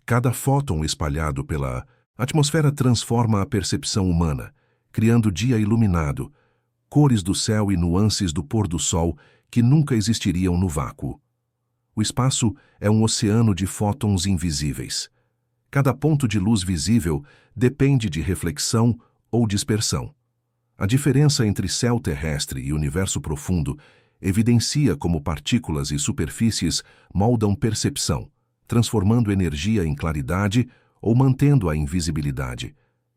A: Cada fóton espalhado pela atmosfera transforma a percepção humana, criando dia iluminado, cores do céu e nuances do pôr do sol que nunca existiriam no vácuo. O espaço é um oceano de fótons invisíveis. Cada ponto de luz visível depende de reflexão ou dispersão. A diferença entre céu terrestre e universo profundo evidencia como partículas e superfícies moldam percepção, transformando energia em claridade ou mantendo-a em visibilidade.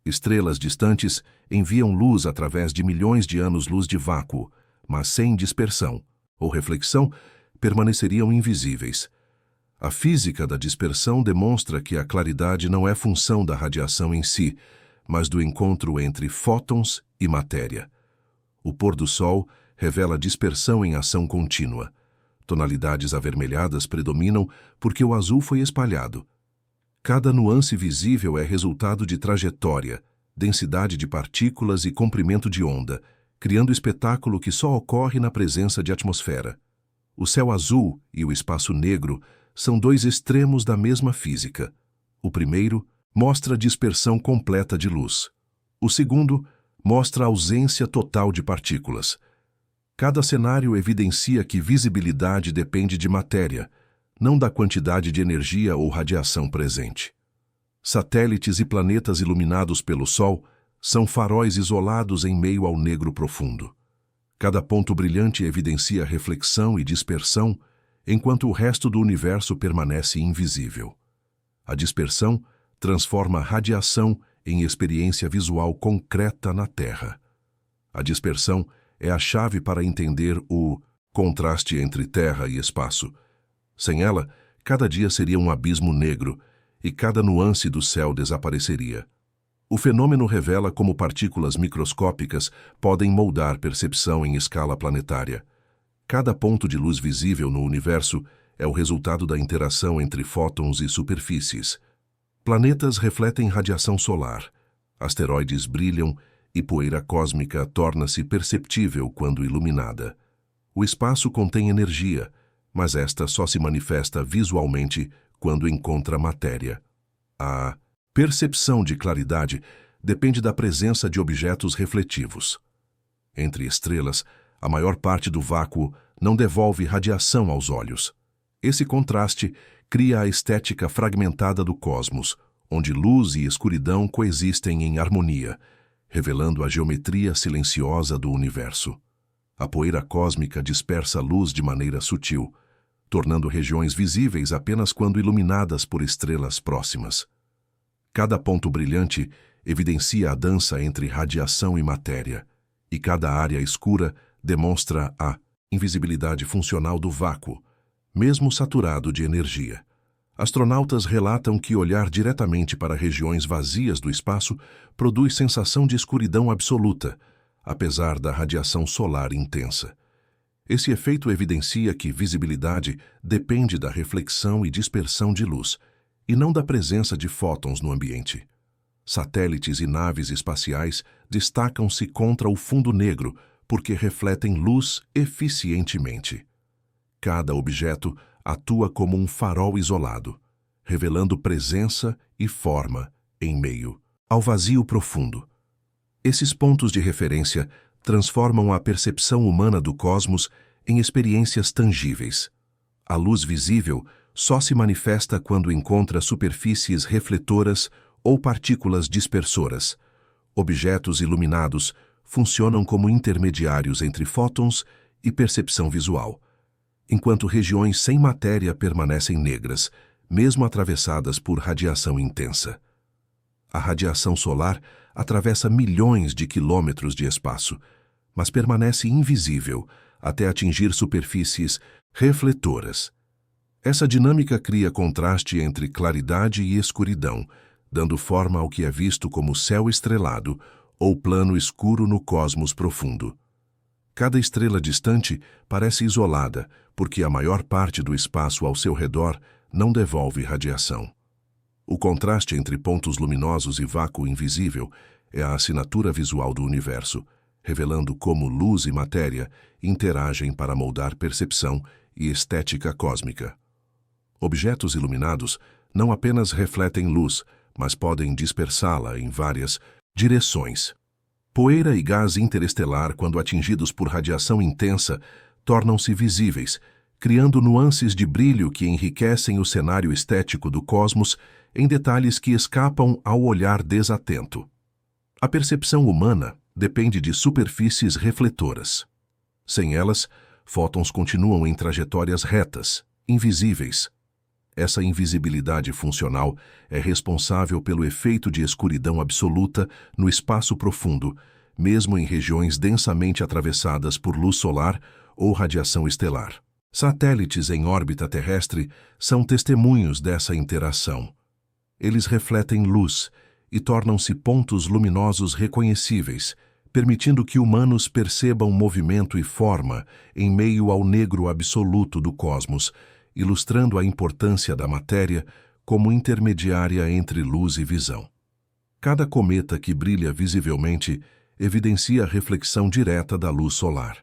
A: Estrelas distantes enviam luz através de milhões de anos-luz de vácuo, mas sem dispersão ou reflexão permaneceriam invisíveis. A física da dispersão demonstra que a claridade não é função da radiação em si, mas do encontro entre fótons e matéria. O pôr do sol revela dispersão em ação contínua. Tonalidades avermelhadas predominam porque o azul foi espalhado. Cada nuance visível é resultado de trajetória, densidade de partículas e comprimento de onda, criando espetáculo que só ocorre na presença de atmosfera. O céu azul e o espaço negro são dois extremos da mesma física. O primeiro mostra a dispersão completa de luz. O segundo mostra a ausência total de partículas. Cada cenário evidencia que visibilidade depende de matéria, não da quantidade de energia ou radiação presente. Satélites e planetas iluminados pelo Sol são faróis isolados em meio ao negro profundo. Cada ponto brilhante evidencia reflexão e dispersão, enquanto o resto do universo permanece invisível. A dispersão transforma a radiação em experiência visual concreta na Terra. A dispersão é a chave para entender o contraste entre terra e espaço. Sem ela, cada dia seria um abismo negro e cada nuance do céu desapareceria. O fenômeno revela como partículas microscópicas podem moldar percepção em escala planetária. Cada ponto de luz visível no universo é o resultado da interação entre fótons e superfícies. Planetas refletem radiação solar, asteroides brilham e poeira cósmica torna-se perceptível quando iluminada. O espaço contém energia, mas esta só se manifesta visualmente quando encontra matéria. A percepção de claridade depende da presença de objetos refletivos. Entre estrelas, a maior parte do vácuo não devolve radiação aos olhos. Esse contraste cria a estética fragmentada do cosmos, onde luz e escuridão coexistem em harmonia, revelando a geometria silenciosa do universo. A poeira cósmica dispersa a luz de maneira sutil, tornando regiões visíveis apenas quando iluminadas por estrelas próximas. Cada ponto brilhante evidencia a dança entre radiação e matéria, e cada área escura demonstra a invisibilidade funcional do vácuo, mesmo saturado de energia. Astronautas relatam que olhar diretamente para regiões vazias do espaço produz sensação de escuridão absoluta, apesar da radiação solar intensa. Esse efeito evidencia que visibilidade depende da reflexão e dispersão de luz, e não da presença de fótons no ambiente. Satélites e naves espaciais destacam-se contra o fundo negro porque refletem luz eficientemente. Cada objeto atua como um farol isolado, revelando presença e forma em meio ao vazio profundo. Esses pontos de referência transformam a percepção humana do cosmos em experiências tangíveis. A luz visível só se manifesta quando encontra superfícies refletoras ou partículas dispersoras. Objetos iluminados funcionam como intermediários entre fótons e percepção visual, enquanto regiões sem matéria permanecem negras, mesmo atravessadas por radiação intensa. A radiação solar atravessa milhões de quilômetros de espaço, mas permanece invisível até atingir superfícies refletoras. Essa dinâmica cria contraste entre claridade e escuridão, dando forma ao que é visto como céu estrelado ou plano escuro no cosmos profundo. Cada estrela distante parece isolada, porque a maior parte do espaço ao seu redor não devolve radiação. O contraste entre pontos luminosos e vácuo invisível é a assinatura visual do universo, revelando como luz e matéria interagem para moldar percepção e estética cósmica. Objetos iluminados não apenas refletem luz, mas podem dispersá-la em várias direções. Poeira e gás interestelar, quando atingidos por radiação intensa, tornam-se visíveis, criando nuances de brilho que enriquecem o cenário estético do cosmos em detalhes que escapam ao olhar desatento. A percepção humana depende de superfícies refletoras. Sem elas, fótons continuam em trajetórias retas, invisíveis. Essa invisibilidade funcional é responsável pelo efeito de escuridão absoluta no espaço profundo, mesmo em regiões densamente atravessadas por luz solar ou radiação estelar. Satélites em órbita terrestre são testemunhos dessa interação. Eles refletem luz e tornam-se pontos luminosos reconhecíveis, permitindo que humanos percebam movimento e forma em meio ao negro absoluto do cosmos, ilustrando a importância da matéria como intermediária entre luz e visão. Cada cometa que brilha visivelmente evidencia a reflexão direta da luz solar.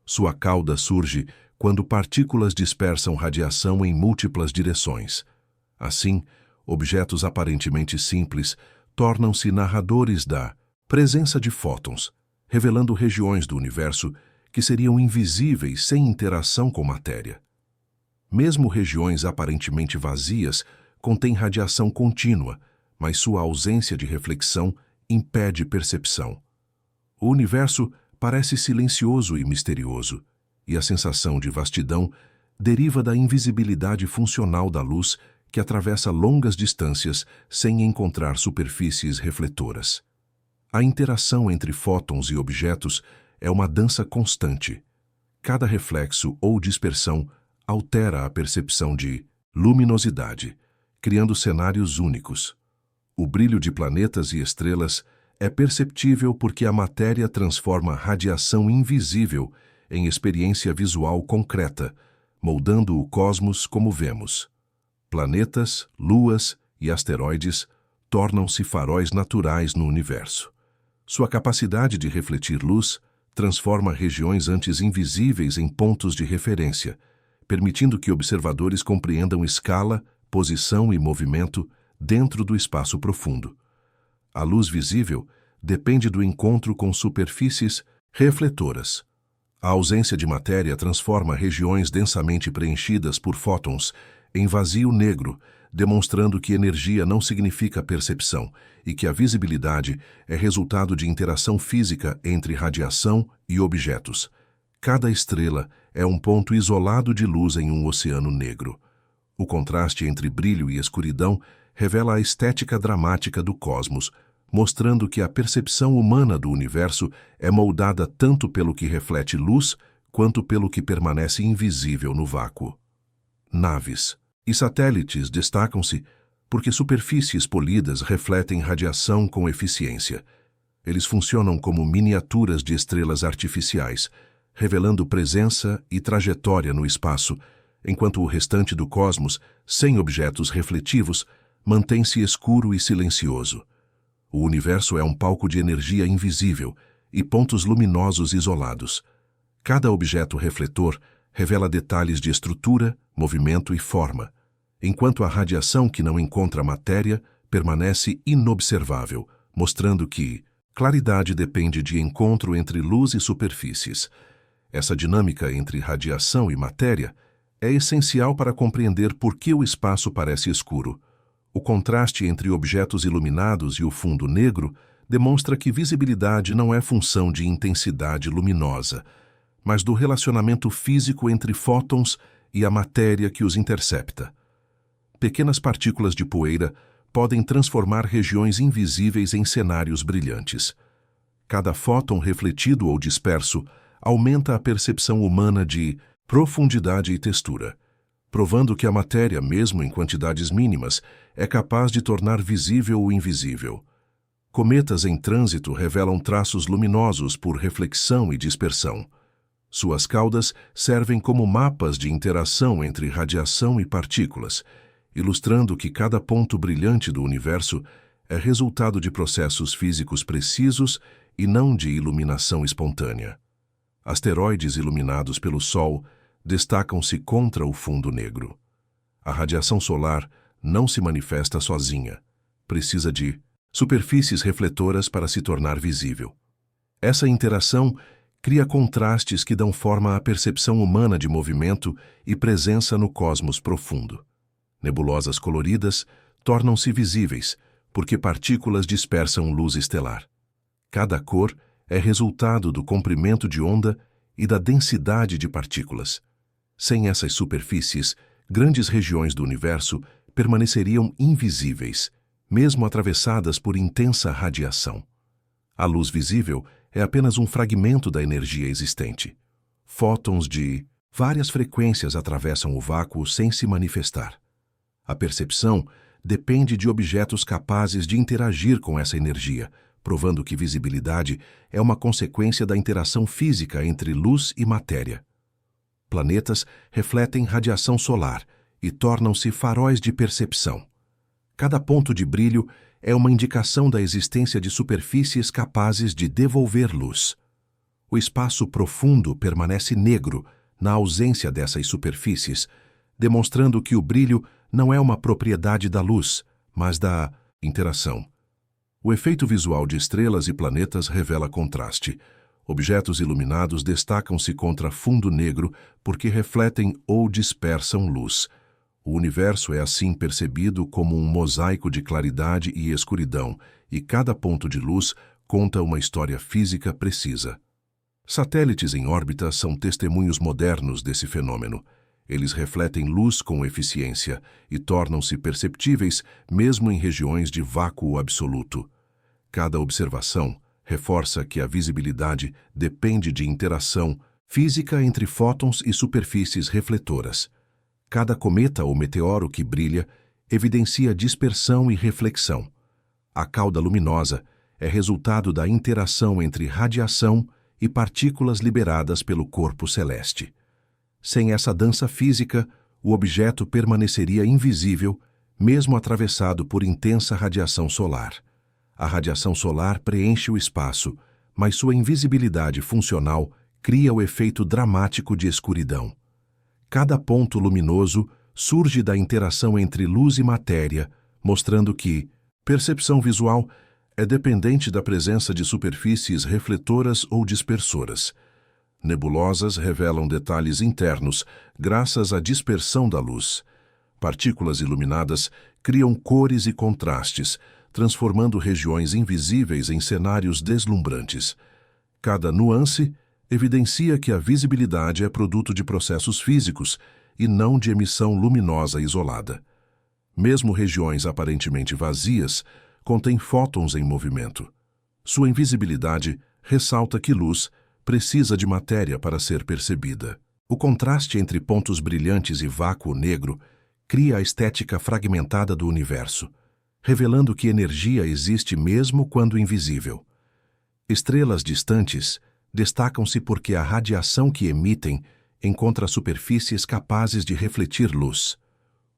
A: Sua cauda surge quando partículas dispersam radiação em múltiplas direções. Assim, objetos aparentemente simples tornam-se narradores da presença de fótons, revelando regiões do universo que seriam invisíveis sem interação com matéria. Mesmo regiões aparentemente vazias contêm radiação contínua, mas sua ausência de reflexão impede percepção. O universo parece silencioso e misterioso, e a sensação de vastidão deriva da invisibilidade funcional da luz que atravessa longas distâncias sem encontrar superfícies refletoras. A interação entre fótons e objetos é uma dança constante. Cada reflexo ou dispersão altera a percepção de luminosidade, criando cenários únicos. O brilho de planetas e estrelas é perceptível porque a matéria transforma radiação invisível em experiência visual concreta, moldando o cosmos como vemos. Planetas, luas e asteroides tornam-se faróis naturais no universo. Sua capacidade de refletir luz transforma regiões antes invisíveis em pontos de referência, permitindo que observadores compreendam escala, posição e movimento dentro do espaço profundo. A luz visível depende do encontro com superfícies refletoras. A ausência de matéria transforma regiões densamente preenchidas por fótons em vazio negro, demonstrando que energia não significa percepção e que a visibilidade é resultado de interação física entre radiação e objetos. Cada estrela é um ponto isolado de luz em um oceano negro. O contraste entre brilho e escuridão revela a estética dramática do cosmos, mostrando que a percepção humana do universo é moldada tanto pelo que reflete luz quanto pelo que permanece invisível no vácuo. Naves e satélites destacam-se porque superfícies polidas refletem radiação com eficiência. Eles funcionam como miniaturas de estrelas artificiais, revelando presença e trajetória no espaço, enquanto o restante do cosmos, sem objetos refletivos, mantém-se escuro e silencioso. O universo é um palco de energia invisível e pontos luminosos isolados. Cada objeto refletor revela detalhes de estrutura, movimento e forma, enquanto a radiação que não encontra matéria permanece inobservável, mostrando que claridade depende de encontro entre luz e superfícies. Essa dinâmica entre radiação e matéria é essencial para compreender por que o espaço parece escuro. O contraste entre objetos iluminados e o fundo negro demonstra que visibilidade não é função de intensidade luminosa, mas do relacionamento físico entre fótons e a matéria que os intercepta. Pequenas partículas de poeira podem transformar regiões invisíveis em cenários brilhantes. Cada fóton refletido ou disperso aumenta a percepção humana de profundidade e textura, provando que a matéria, mesmo em quantidades mínimas, é capaz de tornar visível o invisível. Cometas em trânsito revelam traços luminosos por reflexão e dispersão. Suas caudas servem como mapas de interação entre radiação e partículas, ilustrando que cada ponto brilhante do universo é resultado de processos físicos precisos e não de iluminação espontânea. Asteroides iluminados pelo Sol destacam-se contra o fundo negro. A radiação solar não se manifesta sozinha. Precisa de superfícies refletoras para se tornar visível. Essa interação cria contrastes que dão forma à percepção humana de movimento e presença no cosmos profundo. Nebulosas coloridas tornam-se visíveis porque partículas dispersam luz estelar. Cada cor é resultado do comprimento de onda e da densidade de partículas. Sem essas superfícies, grandes regiões do universo permaneceriam invisíveis, mesmo atravessadas por intensa radiação. A luz visível é apenas um fragmento da energia existente. Fótons de várias frequências atravessam o vácuo sem se manifestar. A percepção depende de objetos capazes de interagir com essa energia, provando que visibilidade é uma consequência da interação física entre luz e matéria. Planetas refletem radiação solar e tornam-se faróis de percepção. Cada ponto de brilho é uma indicação da existência de superfícies capazes de devolver luz. O espaço profundo permanece negro na ausência dessas superfícies, demonstrando que o brilho não é uma propriedade da luz, mas da interação. O efeito visual de estrelas e planetas revela contraste. Objetos iluminados destacam-se contra fundo negro porque refletem ou dispersam luz. O universo é assim percebido como um mosaico de claridade e escuridão, e cada ponto de luz conta uma história física precisa. Satélites em órbita são testemunhos modernos desse fenômeno. Eles refletem luz com eficiência e tornam-se perceptíveis mesmo em regiões de vácuo absoluto. Cada observação reforça que a visibilidade depende de interação física entre fótons e superfícies refletoras. Cada cometa ou meteoro que brilha evidencia dispersão e reflexão. A cauda luminosa é resultado da interação entre radiação e partículas liberadas pelo corpo celeste. Sem essa dança física, o objeto permaneceria invisível, mesmo atravessado por intensa radiação solar. A radiação solar preenche o espaço, mas sua invisibilidade funcional cria o efeito dramático de escuridão. Cada ponto luminoso surge da interação entre luz e matéria, mostrando que percepção visual é dependente da presença de superfícies refletoras ou dispersoras. Nebulosas revelam detalhes internos graças à dispersão da luz. Partículas iluminadas criam cores e contrastes, transformando regiões invisíveis em cenários deslumbrantes. Cada nuance evidencia que a visibilidade é produto de processos físicos e não de emissão luminosa isolada. Mesmo regiões aparentemente vazias contêm fótons em movimento. Sua invisibilidade ressalta que luz precisa de matéria para ser percebida. O contraste entre pontos brilhantes e vácuo negro cria a estética fragmentada do universo, revelando que energia existe mesmo quando invisível. Estrelas distantes destacam-se porque a radiação que emitem encontra superfícies capazes de refletir luz.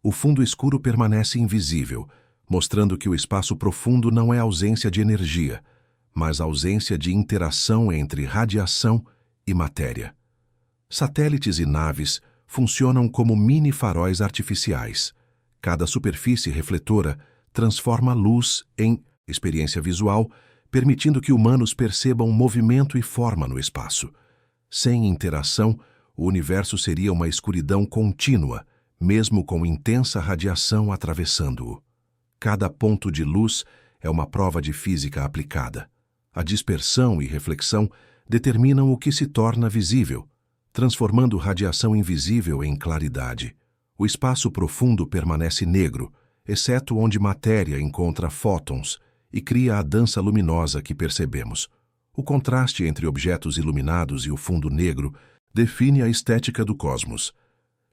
A: O fundo escuro permanece invisível, mostrando que o espaço profundo não é ausência de energia, mas ausência de interação entre radiação e matéria. Satélites e naves funcionam como mini-faróis artificiais. Cada superfície refletora transforma luz em experiência visual, permitindo que humanos percebam movimento e forma no espaço. Sem interação, o universo seria uma escuridão contínua, mesmo com intensa radiação atravessando-o. Cada ponto de luz é uma prova de física aplicada. A dispersão e reflexão determinam o que se torna visível, transformando radiação invisível em claridade. O espaço profundo permanece negro, exceto onde matéria encontra fótons e cria a dança luminosa que percebemos. O contraste entre objetos iluminados e o fundo negro define a estética do cosmos.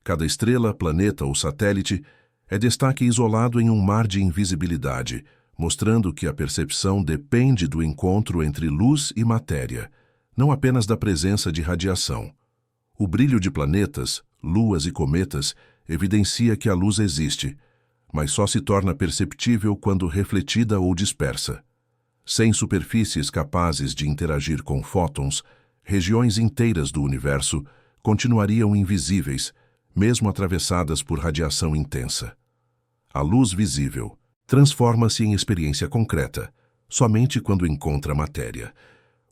A: Cada estrela, planeta ou satélite é destaque isolado em um mar de invisibilidade, mostrando que a percepção depende do encontro entre luz e matéria, não apenas da presença de radiação. O brilho de planetas, luas e cometas evidencia que a luz existe, mas só se torna perceptível quando refletida ou dispersa. Sem superfícies capazes de interagir com fótons, regiões inteiras do universo continuariam invisíveis, mesmo atravessadas por radiação intensa. A luz visível transforma-se em experiência concreta, somente quando encontra matéria.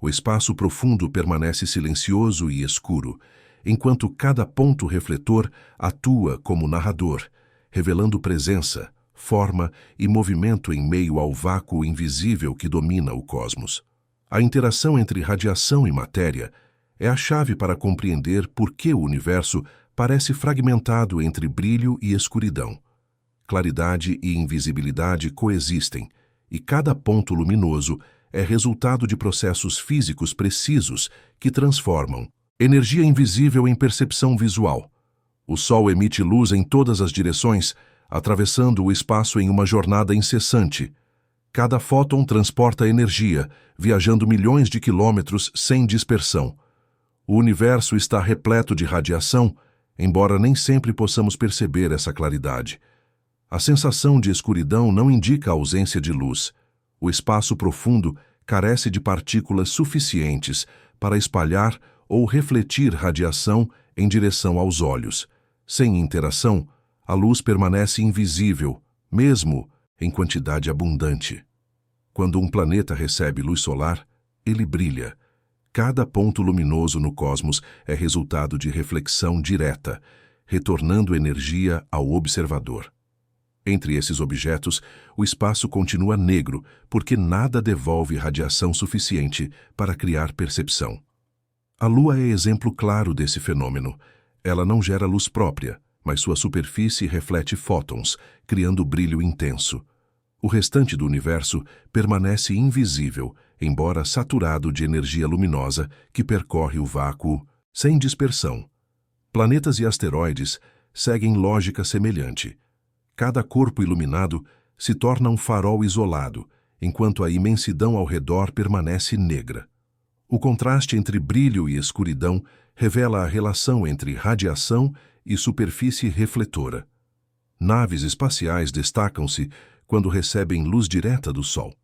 A: O espaço profundo permanece silencioso e escuro, enquanto cada ponto refletor atua como narrador, revelando presença, forma e movimento em meio ao vácuo invisível que domina o cosmos. A interação entre radiação e matéria é a chave para compreender por que o universo parece fragmentado entre brilho e escuridão. Claridade e invisibilidade coexistem, e cada ponto luminoso é resultado de processos físicos precisos que transformam energia invisível em percepção visual. O Sol emite luz em todas as direções, atravessando o espaço em uma jornada incessante. Cada fóton transporta energia, viajando milhões de quilômetros sem dispersão. O universo está repleto de radiação, embora nem sempre possamos perceber essa claridade. A sensação de escuridão não indica a ausência de luz. O espaço profundo carece de partículas suficientes para espalhar ou refletir radiação em direção aos olhos. Sem interação, a luz permanece invisível, mesmo em quantidade abundante. Quando um planeta recebe luz solar, ele brilha. Cada ponto luminoso no cosmos é resultado de reflexão direta, retornando energia ao observador. Entre esses objetos, o espaço continua negro, porque nada devolve radiação suficiente para criar percepção. A Lua é exemplo claro desse fenômeno. Ela não gera luz própria, mas sua superfície reflete fótons, criando brilho intenso. O restante do universo permanece invisível, embora saturado de energia luminosa que percorre o vácuo sem dispersão. Planetas e asteroides seguem lógica semelhante. Cada corpo iluminado se torna um farol isolado, enquanto a imensidão ao redor permanece negra. O contraste entre brilho e escuridão revela a relação entre radiação e superfície refletora. Naves espaciais destacam-se quando recebem luz direta do Sol.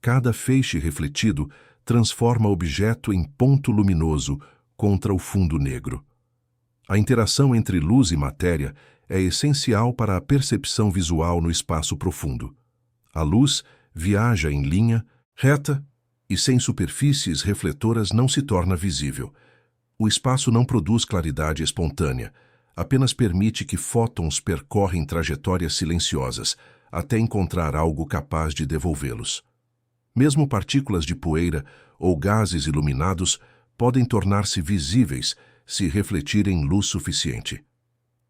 A: Cada feixe refletido transforma o objeto em ponto luminoso contra o fundo negro. A interação entre luz e matéria é essencial para a percepção visual no espaço profundo. A luz viaja em linha reta e sem superfícies refletoras não se torna visível. O espaço não produz claridade espontânea, apenas permite que fótons percorrem trajetórias silenciosas até encontrar algo capaz de devolvê-los. Mesmo partículas de poeira ou gases iluminados podem tornar-se visíveis se refletirem luz suficiente.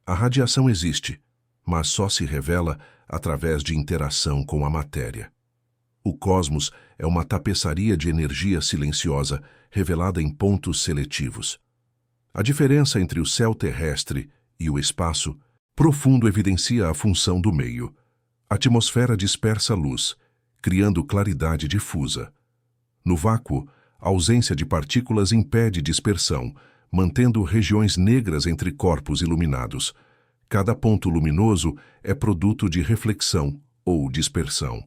A: A radiação existe, mas só se revela através de interação com a matéria. O cosmos é uma tapeçaria de energia silenciosa revelada em pontos seletivos. A diferença entre o céu terrestre e o espaço profundo evidencia a função do meio. A atmosfera dispersa luz, criando claridade difusa. No vácuo, a ausência de partículas impede dispersão, mantendo regiões negras entre corpos iluminados. Cada ponto luminoso é produto de reflexão ou dispersão.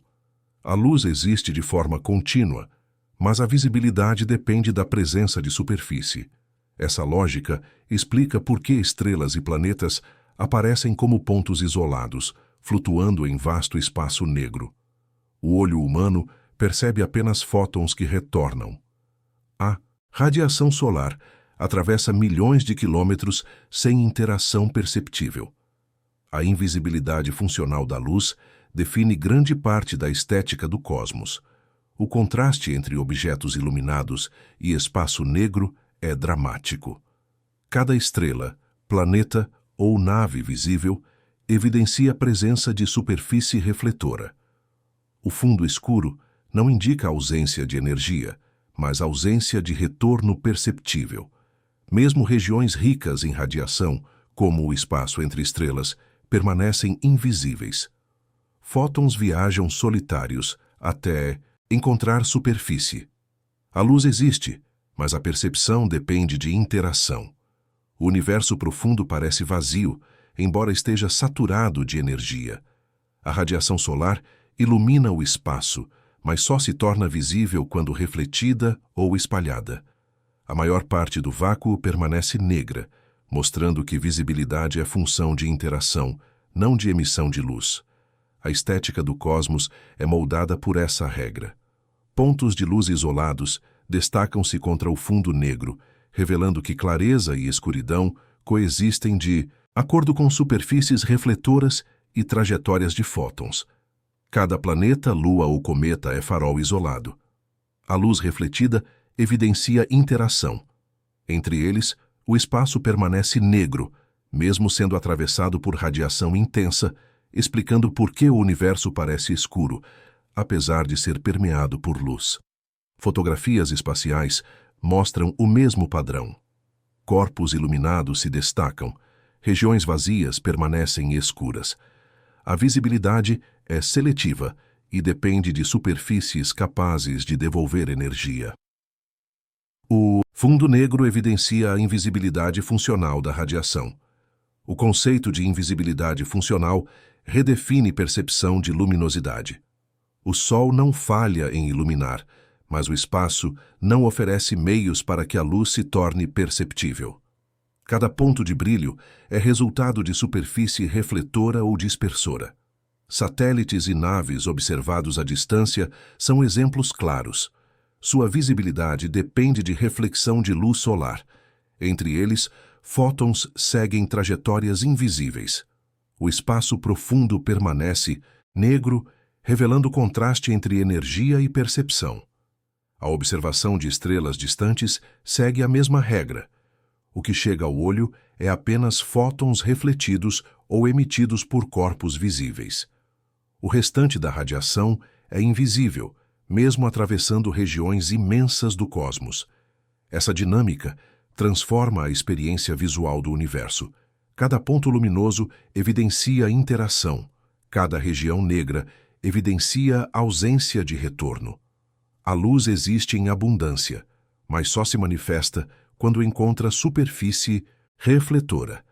A: A luz existe de forma contínua, mas a visibilidade depende da presença de superfície. Essa lógica explica por que estrelas e planetas aparecem como pontos isolados, flutuando em vasto espaço negro. O olho humano percebe apenas fótons que retornam. A radiação solar atravessa milhões de quilômetros sem interação perceptível. A invisibilidade funcional da luz define grande parte da estética do cosmos. O contraste entre objetos iluminados e espaço negro é dramático. Cada estrela, planeta ou nave visível evidencia a presença de superfície refletora. O fundo escuro não indica ausência de energia, mas ausência de retorno perceptível. Mesmo regiões ricas em radiação, como o espaço entre estrelas, permanecem invisíveis. Fótons viajam solitários até encontrar superfície. A luz existe, mas a percepção depende de interação. O universo profundo parece vazio, embora esteja saturado de energia. A radiação solar ilumina o espaço, mas só se torna visível quando refletida ou espalhada. A maior parte do vácuo permanece negra, mostrando que visibilidade é função de interação, não de emissão de luz. A estética do cosmos é moldada por essa regra. Pontos de luz isolados destacam-se contra o fundo negro, revelando que clareza e escuridão coexistem de acordo com superfícies refletoras e trajetórias de fótons. Cada planeta, lua ou cometa é farol isolado. A luz refletida evidencia interação. Entre eles, o espaço permanece negro, mesmo sendo atravessado por radiação intensa, explicando por que o universo parece escuro, apesar de ser permeado por luz. Fotografias espaciais mostram o mesmo padrão. Corpos iluminados se destacam, regiões vazias permanecem escuras. A visibilidade é seletiva e depende de superfícies capazes de devolver energia. O fundo negro evidencia a invisibilidade funcional da radiação. O conceito de invisibilidade funcional redefine percepção de luminosidade. O Sol não falha em iluminar, mas o espaço não oferece meios para que a luz se torne perceptível. Cada ponto de brilho é resultado de superfície refletora ou dispersora. Satélites e naves observados à distância são exemplos claros. Sua visibilidade depende de reflexão de luz solar. Entre eles, fótons seguem trajetórias invisíveis. O espaço profundo permanece negro, revelando contraste entre energia e percepção. A observação de estrelas distantes segue a mesma regra. O que chega ao olho é apenas fótons refletidos ou emitidos por corpos visíveis. O restante da radiação é invisível, mesmo atravessando regiões imensas do cosmos. Essa dinâmica transforma a experiência visual do universo. Cada ponto luminoso evidencia interação. Cada região negra evidencia ausência de retorno. A luz existe em abundância, mas só se manifesta quando encontra superfície refletora.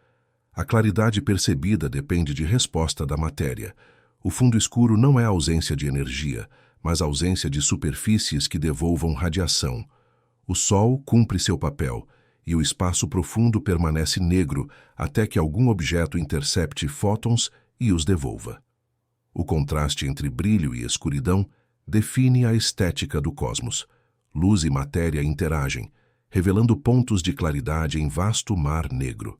A: A claridade percebida depende de resposta da matéria. O fundo escuro não é a ausência de energia, mas a ausência de superfícies que devolvam radiação. O Sol cumpre seu papel, e o espaço profundo permanece negro até que algum objeto intercepte fótons e os devolva. O contraste entre brilho e escuridão define a estética do cosmos. Luz e matéria interagem, revelando pontos de claridade em vasto mar negro.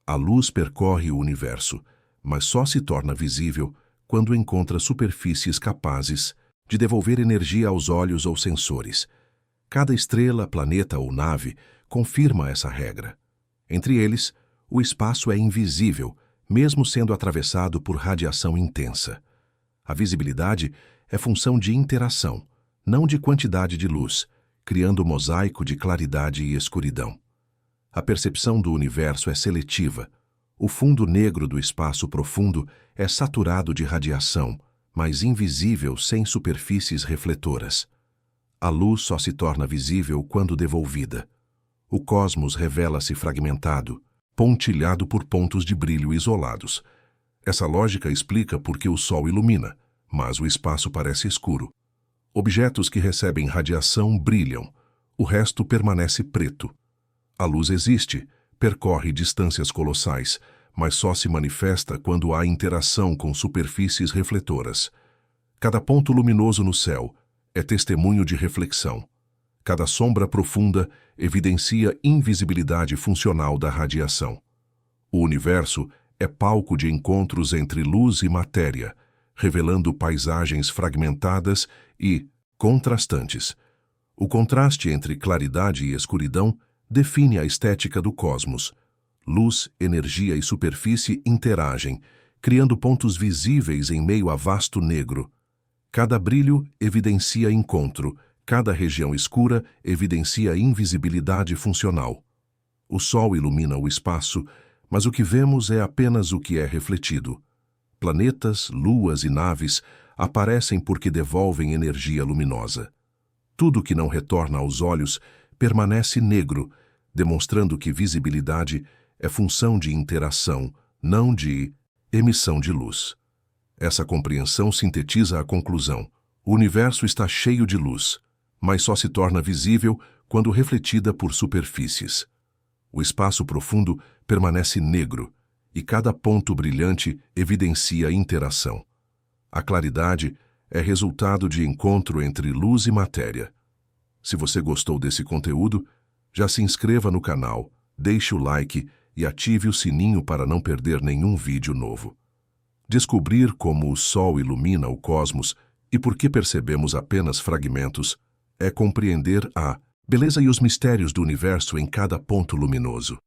A: A luz percorre o universo, mas só se torna visível quando encontra superfícies capazes de devolver energia aos olhos ou sensores. Cada estrela, planeta ou nave confirma essa regra. Entre eles, o espaço é invisível, mesmo sendo atravessado por radiação intensa. A visibilidade é função de interação, não de quantidade de luz, criando um mosaico de claridade e escuridão. A percepção do universo é seletiva. O fundo negro do espaço profundo é saturado de radiação, mas invisível sem superfícies refletoras. A luz só se torna visível quando devolvida. O cosmos revela-se fragmentado, pontilhado por pontos de brilho isolados. Essa lógica explica por que o Sol ilumina, mas o espaço parece escuro. Objetos que recebem radiação brilham, o resto permanece preto. A luz existe, percorre distâncias colossais, mas só se manifesta quando há interação com superfícies refletoras. Cada ponto luminoso no céu é testemunho de reflexão. Cada sombra profunda evidencia invisibilidade funcional da radiação. O universo é palco de encontros entre luz e matéria, revelando paisagens fragmentadas e contrastantes. O contraste entre claridade e escuridão define a estética do cosmos. Luz, energia e superfície interagem, criando pontos visíveis em meio a vasto negro. Cada brilho evidencia encontro, cada região escura evidencia invisibilidade funcional. O Sol ilumina o espaço, mas o que vemos é apenas o que é refletido. Planetas, luas e naves aparecem porque devolvem energia luminosa. Tudo que não retorna aos olhos permanece negro, demonstrando que visibilidade é função de interação, não de emissão de luz. Essa compreensão sintetiza a conclusão. O universo está cheio de luz, mas só se torna visível quando refletida por superfícies. O espaço profundo permanece negro, e cada ponto brilhante evidencia interação. A claridade é resultado de encontro entre luz e matéria. Se você gostou desse conteúdo, já se inscreva no canal, deixe o like e ative o sininho para não perder nenhum vídeo novo. Descobrir como o Sol ilumina o cosmos e por que percebemos apenas fragmentos é compreender a beleza e os mistérios do universo em cada ponto luminoso.